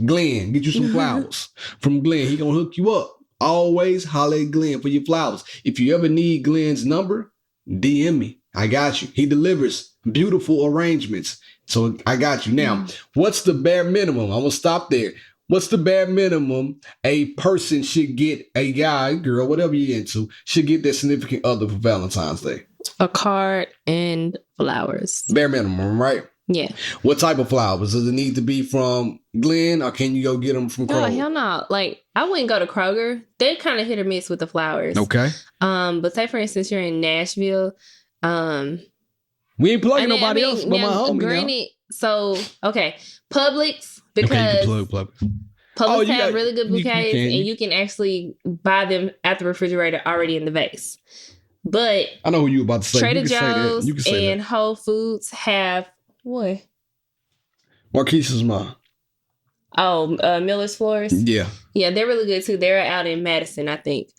Glenn, get you some flowers from Glenn. He going to hook you up. Always holler at Glenn for your flowers. If you ever need Glenn's number, DM me. I got you. He delivers beautiful arrangements. So I got you. Now, what's the bare minimum? I'm going to stop there. What's the bare minimum a person should get, a guy, girl, whatever you're into, should get their significant other for Valentine's Day? A card and flowers. Bare minimum, right? Yeah. What type of flowers? Does it need to be from Glenn or can you go get them from Kroger? No, hell no. Like, I wouldn't go to Kroger. They're kind of hit or miss with the flowers. Okay. But say, for instance, you're in Nashville. We ain't plugging nobody else but my homie granted, now. So, okay. Publix, because Okay, you can plug. Publix you have got- really good you bouquets, can. and you can actually buy them at the refrigerator already in the vase. But I know who you about to say. Trader You can say that. Joe's You can say and that. Whole Foods have what? Marquise's mom. Oh, Miller's Floors. Yeah. Yeah, they're really good too. They're out in Madison, I think.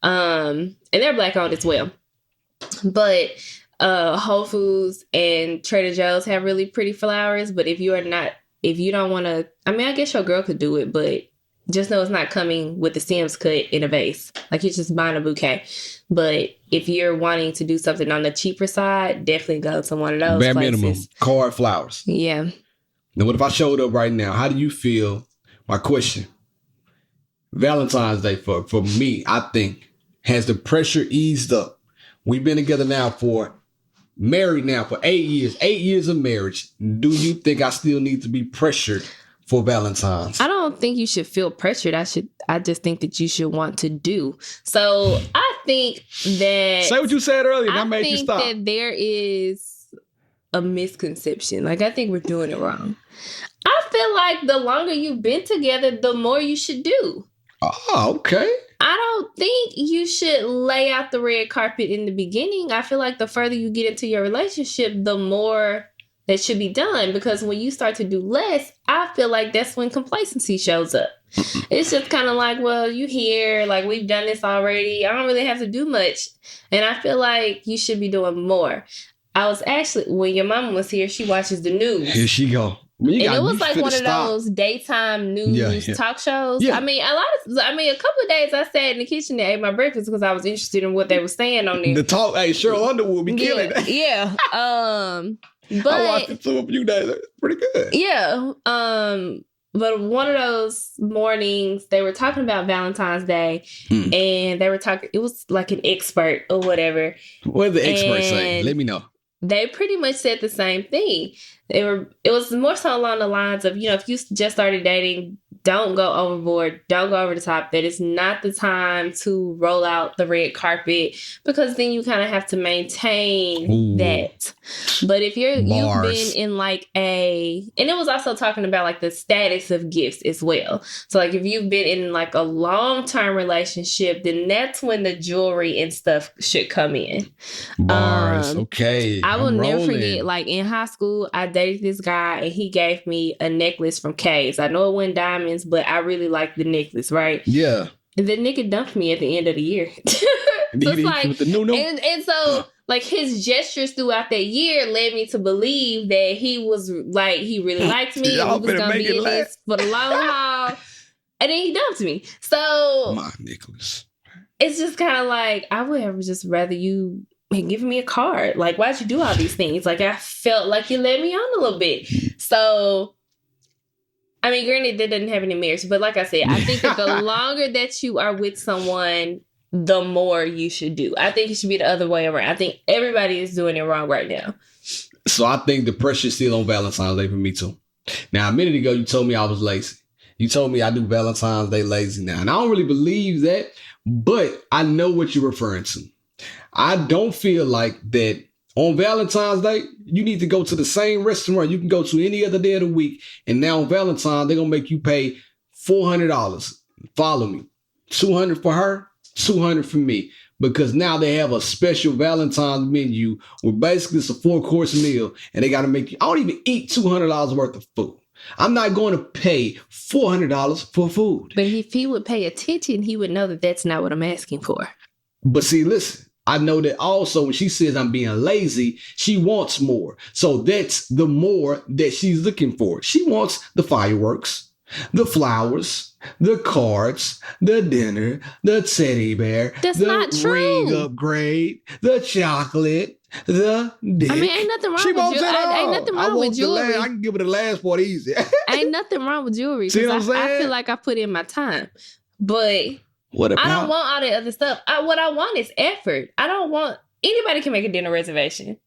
And they're black owned as well. But Whole Foods and Trader Joe's have really pretty flowers. But if you don't want to, I mean, I guess your girl could do it, but just know it's not coming with the stems cut in a vase. Like, you're just buying a bouquet. But if you're wanting to do something on the cheaper side, definitely go to one of those Bare places. minimum. Card flowers. Yeah. Now, what if I showed up right now? How do you feel? My question. Valentine's Day for me, I think, has the pressure eased up. We've been together married now for 8 years. 8 years of marriage. Do you think I still need to be pressured for Valentine's? I don't think you should feel pressured. I just think that you should want to do. So I think that Say what you said earlier, and I I made you think stop. that there is a misconception. Like, I think we're doing it wrong. I feel like the longer you've been together, the more you should do. Oh, okay. I don't think you should lay out the red carpet in the beginning. I feel like the further you get into your relationship, the more that should be done. Because when you start to do less, I feel like that's when complacency shows up. It's just kind of like, well, you here, like, we've done this already. I don't really have to do much. And I feel like you should be doing more. I was actually, when your mama was here, she watches the news. Here she go. And it was like one of those daytime news talk shows. Yeah. I mean, a couple of days I sat in the kitchen and ate my breakfast because I was interested in what they were saying on there. The talk, hey, Cheryl Underwood be killing that. Yeah. I But watched it for a few days. It's pretty good. yeah. But one of those mornings they were talking about Valentine's Day and they were talking, it was like an expert or whatever. What did the expert say? And- Let me know. they pretty much said the same thing. It was more so along the lines of, if you just started dating, don't go overboard, don't go over the top. That is not the time to roll out the red carpet, because then you kind of have to maintain that. But if you've been in like and it was also talking about like the status of gifts as well. So like if you've been in like a long-term relationship, then that's when the jewelry and stuff should come in. Bars, okay. I will never forget, like in high school, I dated this guy and he gave me a necklace from K's. I know it wasn't diamonds, but I really liked the necklace, right? Yeah. And the nigga dumped me at the end of the year. So it's like, and so like his gestures throughout that year led me to believe that he was like, he really liked me. And we was gonna be in this for the long haul. And then he dumped me. So my necklace. It's just kind of like, I would have just rather you giving me a card. Like, why'd you do all these things? Like, I felt like you led me on a little bit. So, I mean, granted, that doesn't have any marriage, but like I said, I think that the longer that you are with someone, the more you should do. I think it should be the other way around. I think everybody is doing it wrong right now. So I think the pressure's still on Valentine's Day for me too. Now, a minute ago, you told me I was lazy. You told me I do Valentine's Day lazy now. And I don't really believe that, but I know what you're referring to. I don't feel like that on Valentine's Day, you need to go to the same restaurant you can go to any other day of the week. And now on Valentine's, they're going to make you pay $400. Follow me. $200 for her, $200 for me. Because now they have a special Valentine's menu where basically it's a 4-course meal. And they got to make you, I don't even eat $200 worth of food. I'm not going to pay $400 for food. But if he would pay attention, he would know that that's not what I'm asking for. But see, listen, I know that also when she says I'm being lazy, she wants more. So that's the more that she's looking for. She wants the fireworks, the flowers, the cards, the dinner, the teddy bear, that's the not true. ring upgrade, the chocolate, the dick. I mean, ain't nothing wrong with jewelry. Ain't nothing wrong with jewelry. I can give her the last part easy. Ain't nothing wrong with jewelry. See what I'm saying? I feel like I put in my time. But what about? I don't want all the other stuff. What I want is effort. I don't want, anybody can make a dinner reservation.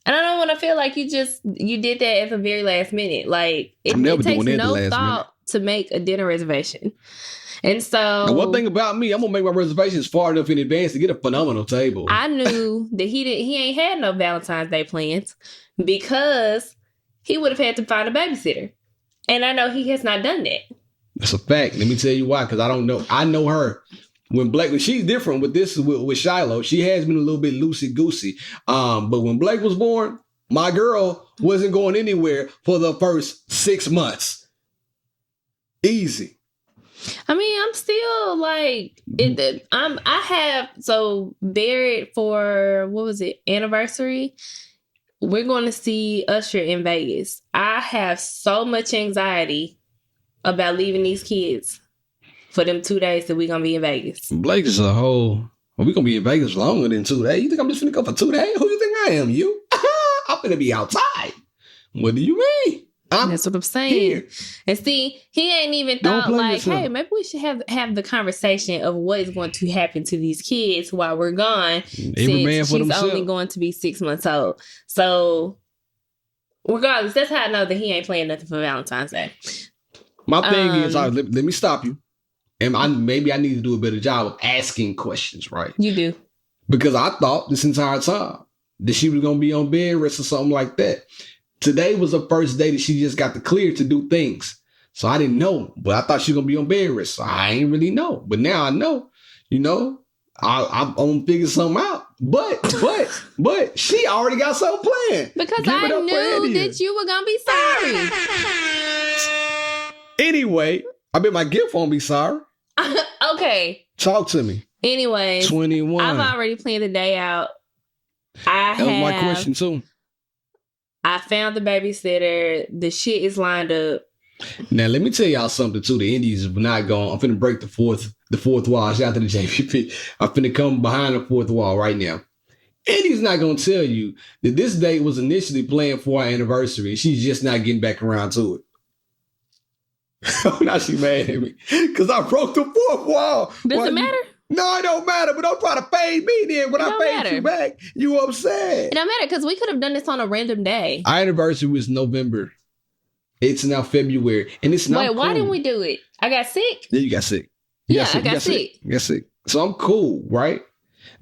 And I don't want to feel like you did that at the very last minute. Like, it takes no thought to make a dinner reservation. And so, now, one thing about me, I'm gonna make my reservations far enough in advance to get a phenomenal table. I knew that he ain't had no Valentine's Day plans because he would have had to find a babysitter. And I know he has not done that. That's a fact. Let me tell you why, because I don't know. I know her. When Blake, she's different with this with Shiloh. She has been a little bit loosey-goosey. But when Blake was born, my girl wasn't going anywhere for the first 6 months. Easy. I mean, I'm still like, I have, so Barrett for, what was it, anniversary, we're going to see Usher in Vegas. I have so much anxiety about leaving these kids for them 2 days that we're going to be in Vegas. Blake is a whole, we're going to be in Vegas longer than 2 days. You think I'm just finna go for 2 days? Who you think I am, you? I'm finna be outside. What do you mean? That's what I'm saying. Here. And see, he ain't even thought like, hey, maybe we should have the conversation of what is going to happen to these kids while we're gone. Every man for she's themselves. Only going to be 6 months old. So regardless, that's how I know that he ain't playing nothing for Valentine's Day. My thing is, let me stop you. And maybe I need to do a better job of asking questions, right? You do. Because I thought this entire time that she was going to be on bed rest or something like that. Today was the first day that she just got the clear to do things. So I didn't know, but I thought she was going to be on bed rest. So I ain't really know. But now I know, I'm going to figure something out. But she already got something planned. Because I knew that you were going to be sorry. Anyway, I bet my gift won't be sorry. Okay. Talk to me. Anyways. 21. I've already planned the day out. That was my question too. I found the babysitter. The shit is lined up. Now, let me tell y'all something, too. The Indies are not going. I'm finna break the fourth wall. Shout out to the JPP. I'm finna come behind the fourth wall right now. Indies not going to tell you that this date was initially planned for our anniversary, and she's just not getting back around to it. Now she mad at me because I broke the fourth wall. Does it matter? No, it don't matter, but don't try to fade me then when It I don't fade matter. you back. You upset. It don't matter because we could have done this on a random day. Our anniversary was November. It's now February. And it's not Wait, why cool. didn't we do it? I got sick. Yeah, you got sick. I got sick. You got sick. So I'm cool, right?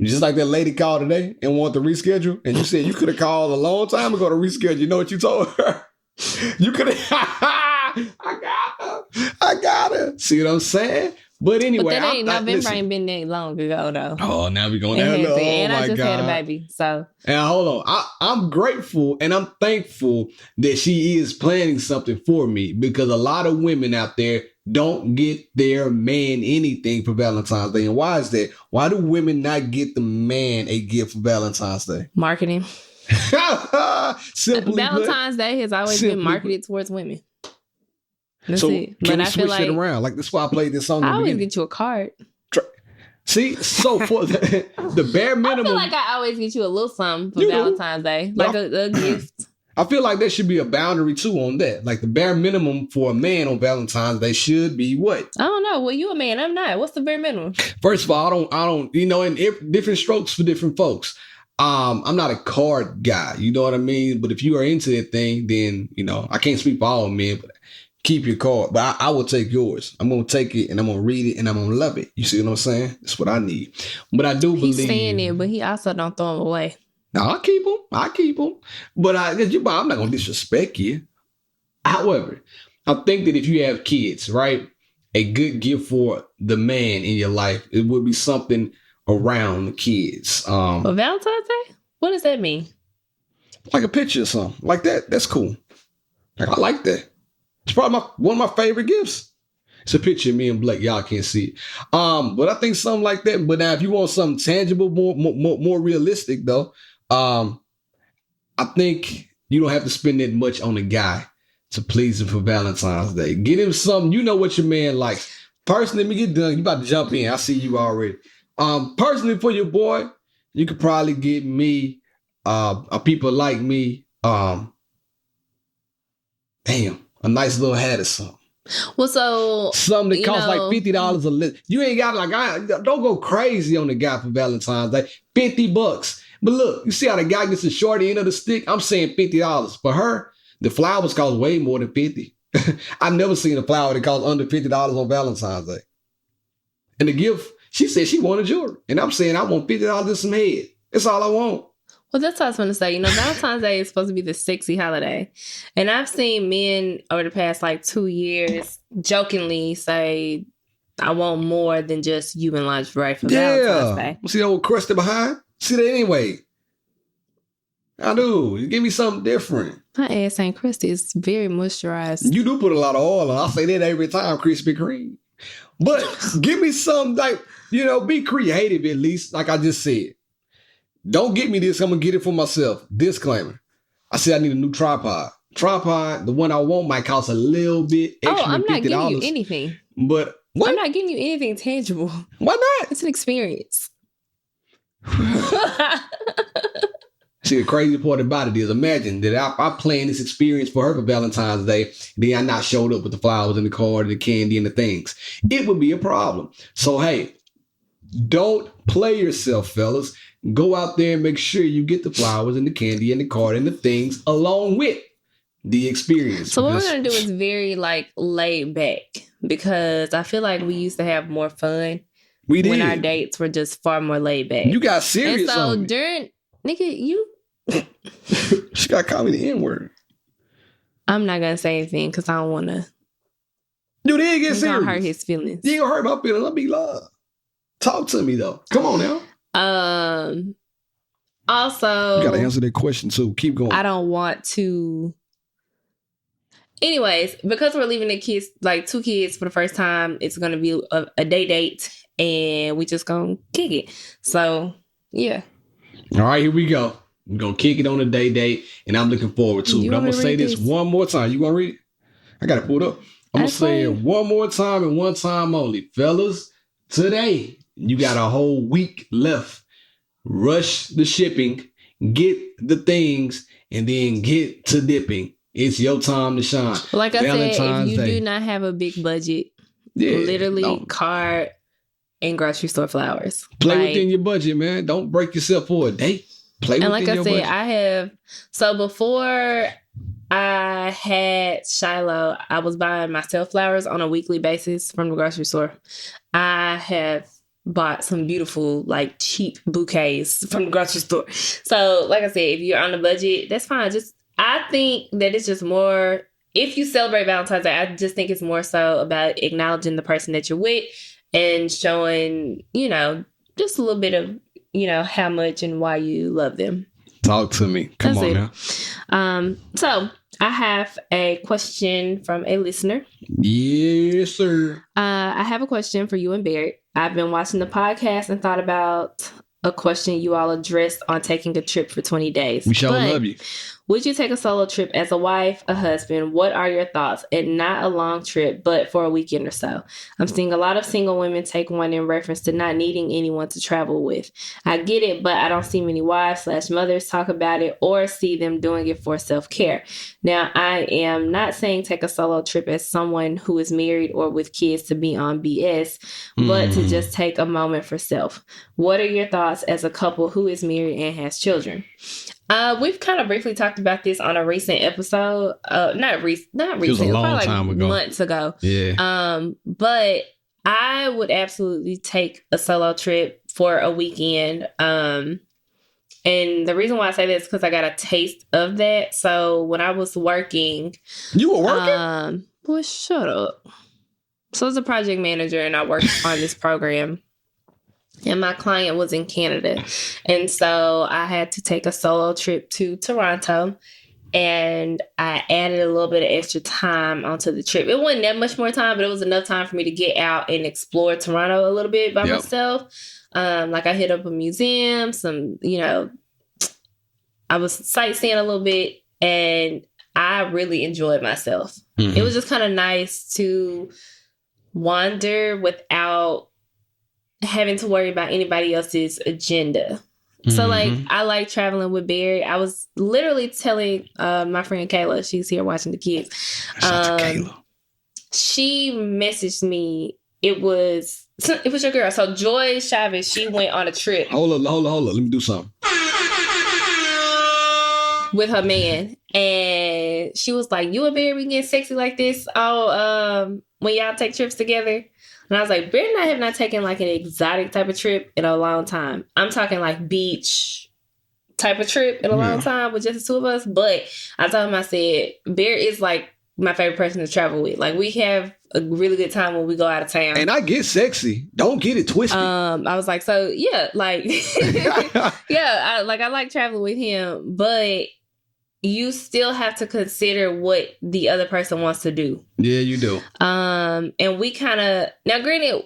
Just like that lady called today and wanted to reschedule. And you said you could have called a long time ago to reschedule. You know what you told her? You could have. I got her. See what I'm saying? But anyway, But that ain't November listen. ain't been that long ago though. Oh, now we're going It to has hello. been. And Oh I my just had a God. baby. So And hold on. I'm grateful and I'm thankful that she is planning something for me because a lot of women out there don't get their man anything for Valentine's Day. And why is that? Why do women not get the man a gift for Valentine's Day? marketing. Simply put. Valentine's Day has always been Simply marketed towards women. That's So it. can But we I feel switch it like around? Like that's why I played this song in I the always beginning. get you a card. See, so for the bare I minimum, feel like I always get you a little something for You do. Valentine's Day. But Like a gift. I feel like there should be a boundary too on that. Like the bare minimum for a man on Valentine's Day should be what? I don't know. Well, you a man. I'm not. What's the bare minimum? First of all, I don't, and different strokes for different folks. I'm not a card guy, you know what I mean? But if you are into that thing, then, I can't speak for all men, but keep your card. But I will take yours. I'm going to take it and I'm going to read it and I'm going to love it. You see what I'm saying? That's what I need. But I do believe. He's saying it, but he also don't throw them away. No, I keep them. But I'm not going to disrespect you. However, I think that if you have kids, right, a good gift for the man in your life, it would be something around the kids. But Valentine's Day? What does that mean? Like a picture or something like that. That's cool. Like, I like that. It's probably one of my favorite gifts. It's a picture of me and Blake. Y'all can't see it. But I think something like that. But now, if you want something tangible, more realistic, though, I think you don't have to spend that much on a guy to please him for Valentine's Day. Get him something. You know what your man likes. Personally, let me get done. You about to jump in. I see you already. Personally, for your boy, you could probably get me, people like me, a nice little hat or something. Well, so Something that costs like $50 a list. You ain't got don't go crazy on the guy for Valentine's Day. $50. But look, you see how the guy gets the short end of the stick? I'm saying $50. For her, the flowers cost way more than $50. I've never seen a flower that costs under $50 on Valentine's Day. And the gift, she said she wanted jewelry. And I'm saying I want $50 and some head. That's all I want. Well, that's what I was going to say. Valentine's Day is supposed to be the sexy holiday. And I've seen men over the past 2 years jokingly say, I want more than just you in lingerie for Valentine's Day. See that old crusted behind? See that anyway. I do. You give me something different. My ass ain't crusty. It's very moisturized. You do put a lot of oil on. I say that every time, Krispy Kreme. But give me something be creative at least, like I just said. Don't get me this. I'm going to get it for myself. Disclaimer. I said I need a new tripod. Tripod, the one I want might cost a little bit extra I'm than $50. not giving you anything. But what? I'm not giving you anything tangible. Why not? It's an experience. See, the crazy part about it is, imagine that I planned this experience for her for Valentine's Day, then I not showed up with the flowers and the card and the candy and the things. It would be a problem. So, hey, don't play yourself, fellas. Go out there and make sure you get the flowers and the candy and the card and the things along with the experience. So what we're going to do is very laid back because I feel like we used to have more fun when our dates were just far more laid back. You got serious and so on me. during, nigga, you... She got to call me the N-word. I'm not going to say anything because I don't want to... You did get It's serious. going to hurt his feelings. You ain't going to hurt my feelings. I'll be love. Talk to me, though. Come on now. Also, You got to answer that question, too. Keep going. I don't want to. Anyways, because we're leaving the kids, 2 kids for the first time, it's going to be a date, and we just going to kick it. So, yeah. All right, here we go. We're going to kick it on a date, and I'm looking forward to it. But I'm going to say this one more time. You going to read it? I got to pull it up. I'm going to say it one more time and one time only. Fellas, today, you got a whole week left. Rush the shipping, get the things, and then get to dipping. It's your time to shine. Like I Valentine's said, if you Day. do not have a big budget, literally card and grocery store flowers. Play Like, within your budget, man. Don't break yourself for a date. Play and within like I your said, budget. I have, so before I had Shiloh, I was buying myself flowers on a weekly basis from the grocery store. I have bought some beautiful, like, cheap bouquets from the grocery store. So, like I said, if you're on the budget, that's fine. I think that it's just more, if you celebrate Valentine's Day, I just think it's more so about acknowledging the person that you're with and showing, just a little bit of, how much and why you love them. Talk to me. Come That's on it. now. So I have a question from a listener. Yes, sir. I have a question for you and Barrett. I've been watching the podcast and thought about a question you all addressed on taking a trip for 20 days. We sure love you. Would you take a solo trip as a wife, a husband? What are your thoughts? And not a long trip, but for a weekend or so. I'm seeing a lot of single women take one in reference to not needing anyone to travel with. I get it, but I don't see many wives/mothers talk about it or see them doing it for self-care. Now, I am not saying take a solo trip as someone who is married or with kids to be on BS, but to just take a moment for self. What are your thoughts as a couple who is married and has children? We've kind of briefly talked about this on a recent episode. Not recent. It was a long probably time ago. Months ago. Yeah. But I would absolutely take a solo trip for a weekend. And the reason why I say this is because I got a taste of that. So when I was working, You were working? boy, shut up. So I was a project manager and I worked on this program. And my client was in Canada. And so I had to take a solo trip to Toronto. And I added a little bit of extra time onto the trip. It wasn't that much more time, but it was enough time for me to get out and explore Toronto a little bit by myself. Like I hit up a museum, I was sightseeing a little bit. And I really enjoyed myself. Mm-hmm. It was just kind of nice to wander without having to worry about anybody else's agenda. So, I like traveling with Barry. I was literally telling my friend Kayla, she's here watching the kids. Shout out to Kayla. She messaged me. It was your girl. So Joy Chavez, she went on a trip. Hold up. Let me do something. With her man. And she was like, you and Barry, we get sexy like this when y'all take trips together? And I was like, Barry and I have not taken like an exotic type of trip in a long time. I'm talking like beach type of trip in a long time with just the two of us. But I told him, I said, Barry is like my favorite person to travel with. Like we have a really good time when we go out of town. And I get sexy. Don't get it twisted. I was like, so yeah, like, I like traveling with him, but you still have to consider what the other person wants to do. Yeah, you do. And we kind of, now granted,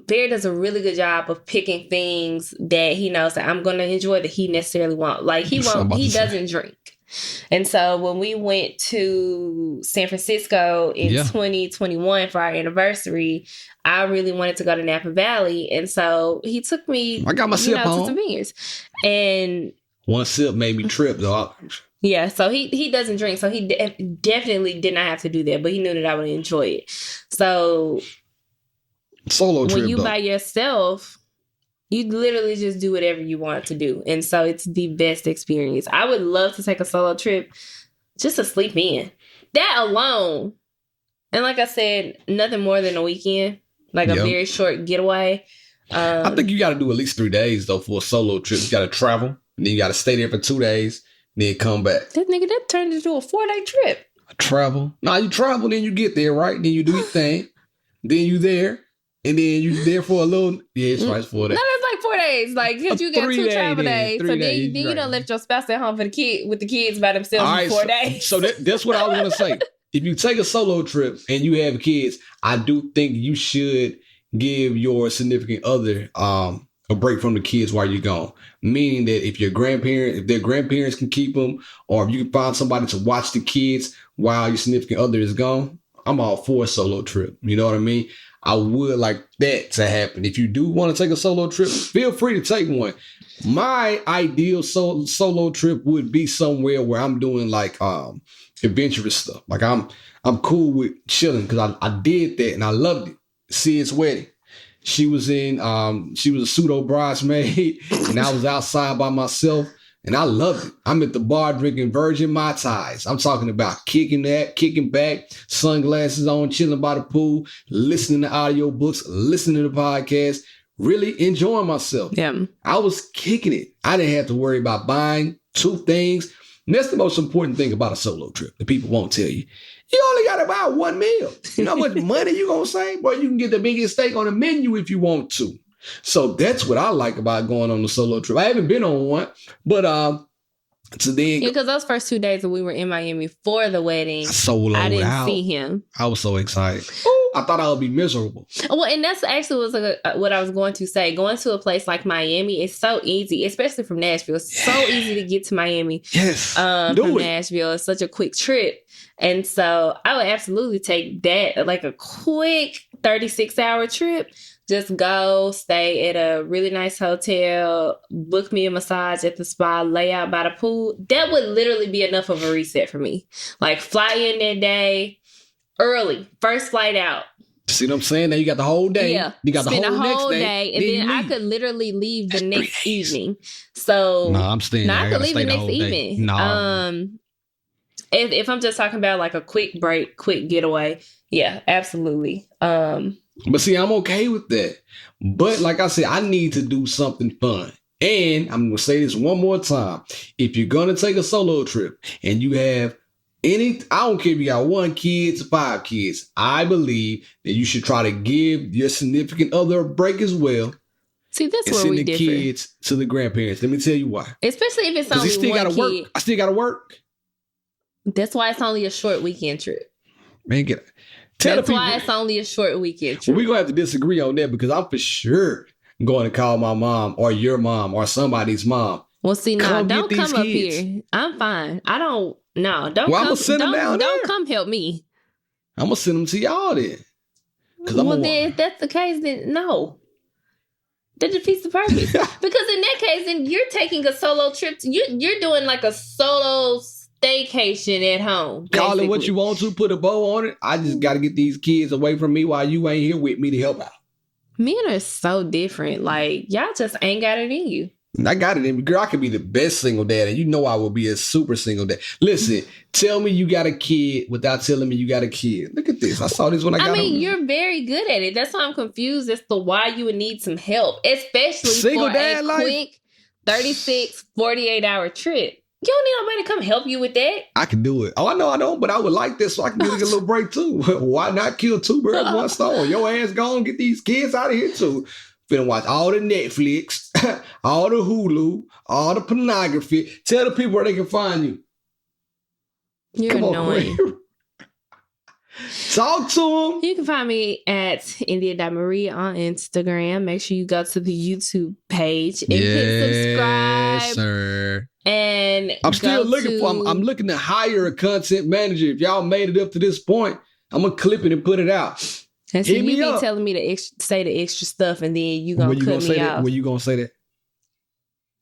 Bear does a really good job of picking things that he knows that I'm going to enjoy that he necessarily won't. Like he doesn't drink. And so when we went to San Francisco in 2021 for our anniversary, I really wanted to go to Napa Valley. And so he took me, I got my sip on. to some beers. And one sip made me trip, though. Yeah, so he doesn't drink, so he definitely did not have to do that, but he knew that I would enjoy it. So solo trip, when you by yourself, you literally just do whatever you want to do, and so it's the best experience. I would love to take a solo trip just to sleep in. That alone, and like I said, nothing more than a weekend, like a very short getaway. I think you got to do at least 3 days though for a solo trip. You got to travel, and then you got to stay there for 2 days. Then come back. That turned into a 4-day trip. Travel. Nah, you travel, then you get there, right? Then you do your thing. Then you there. And then you there for a little. Yeah, it's right, 4 days. No, it's like 4 days. Like, because you got 2 travel days. So then you don't left your spouse at home with the kids by themselves for 4 days. So that's what I was going to say. If you take a solo trip and you have kids, I do think you should give your significant other a break from the kids while you're gone. Meaning that if their grandparents can keep them, or if you can find somebody to watch the kids while your significant other is gone, I'm all for a solo trip. You know what I mean? I would like that to happen. If you do want to take a solo trip, feel free to take one. My ideal solo trip would be somewhere where I'm doing like adventurous stuff. Like I'm cool with chilling because I did that and I loved it. Sid's wedding. She was a pseudo bridesmaid, and I was outside by myself, and I loved it. I'm at the bar drinking virgin Mai Tais. I'm talking about kicking back, sunglasses on, chilling by the pool, listening to audiobooks, listening to podcasts, really enjoying myself. Yeah. I was kicking it. I didn't have to worry about buying 2 things. And that's the most important thing about a solo trip that people won't tell you. You only got to buy 1 meal. You know how much money you going to save? Boy, you can get the biggest steak on the menu if you want to. So that's what I like about going on a solo trip. I haven't been on one, but so then... because those first 2 days that we were in Miami for the wedding, I didn't see him. I was so excited. Ooh, I thought I would be miserable. Well, and that's actually what I was going to say. Going to a place like Miami is so easy, especially from Nashville. It's so easy to get to Miami. Yes, from Nashville. It's such a quick trip. And so I would absolutely take that, like a quick 36-hour trip. Just go, stay at a really nice hotel, book me a massage at the spa, lay out by the pool. That would literally be enough of a reset for me. Like, fly in that day early, first flight out. See what I'm saying? Now you got the whole day. Yeah. You got the Spend whole next day. And then I could literally leave the next evening. So no, I'm staying there. I could leave the next evening. No. If I'm just talking about like a quick break, quick getaway, yeah, absolutely. But see, I'm okay with that. But like I said, I need to do something fun. And I'm going to say this one more time. If you're going to take a solo trip and you have I don't care if you got 1 kid to 5 kids, I believe that you should try to give your significant other a break as well. See, that's where we differ. Send the kids to the grandparents. Let me tell you why. Especially if it's only one kid. Work. I still got to work. That's why it's only a short weekend trip. Man, that's why it's only a short weekend trip. Well, we're going to have to disagree on that because I'm for sure going to call my mom or your mom or somebody's mom. Well, see, no, don't come up here. I'm fine. Don't I'm gonna send them down there. Don't come help me. I'm going to send them to y'all then. Well, then if that's the case, then no. That defeats the purpose. Because in that case, then you're taking a solo trip. You're doing like a solo staycation at home. Call basically. it what you want to, put a bow on it. I just got to get these kids away from me while you ain't here with me to help out. Men are so different. Like, y'all just ain't got it in you. I got it in me. Girl, I could be the best single dad, and you know I will be a super single dad. Listen, tell me you got a kid without telling me you got a kid. Look at this. I saw this when I got home. You're very good at it. That's why I'm confused as to why you would need some help, especially single for dad a quick 36, 48-hour trip. You don't need nobody to come help you with that. I can do it. Oh, I know I don't, but I would like this so I can get a little break too. Why not kill 2 birds, 1 stone? Your ass gone, get these kids out of here too. Finna watch all the Netflix, all the Hulu, all the pornography. Tell the people where they can find you. You're annoying. Talk to them. You can find me at India.Marie on Instagram. Make sure you go to the YouTube page and hit subscribe. Yes, sir. And I'm still looking I'm looking to hire a content manager. If y'all made it up to this point, I'm gonna clip it and put it out. And so you be telling me to say the extra stuff, and then you gonna cut me off. When you gonna say that?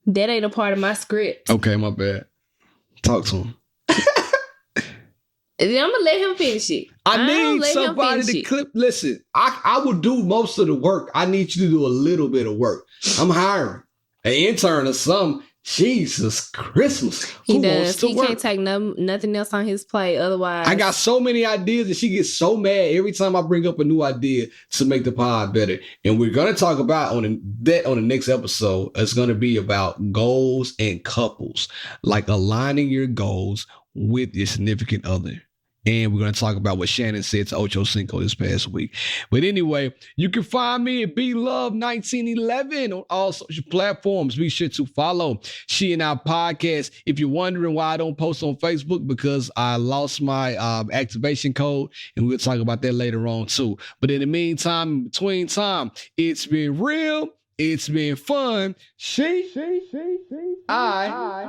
That ain't a part of my script. Okay, my bad. Talk to him. And then I'm gonna let him finish it. I need somebody to clip. Listen, I will do most of the work. I need you to do a little bit of work. I'm hiring an intern or something. Jesus Christmas. He does. He can't take nothing else on his plate. Otherwise, I got so many ideas and she gets so mad every time I bring up a new idea to make the pod better. And we're going to talk about on the next episode. It's going to be about goals and couples, like aligning your goals with your significant other. And we're going to talk about what Shannon said to Ocho Cinco this past week. But anyway, you can find me at BLove1911 on all social platforms. Be sure to follow She and I podcast. If you're wondering why I don't post on Facebook, because I lost my activation code, and we'll talk about that later on too. But in the meantime, in between time, it's been real. It's been fun. I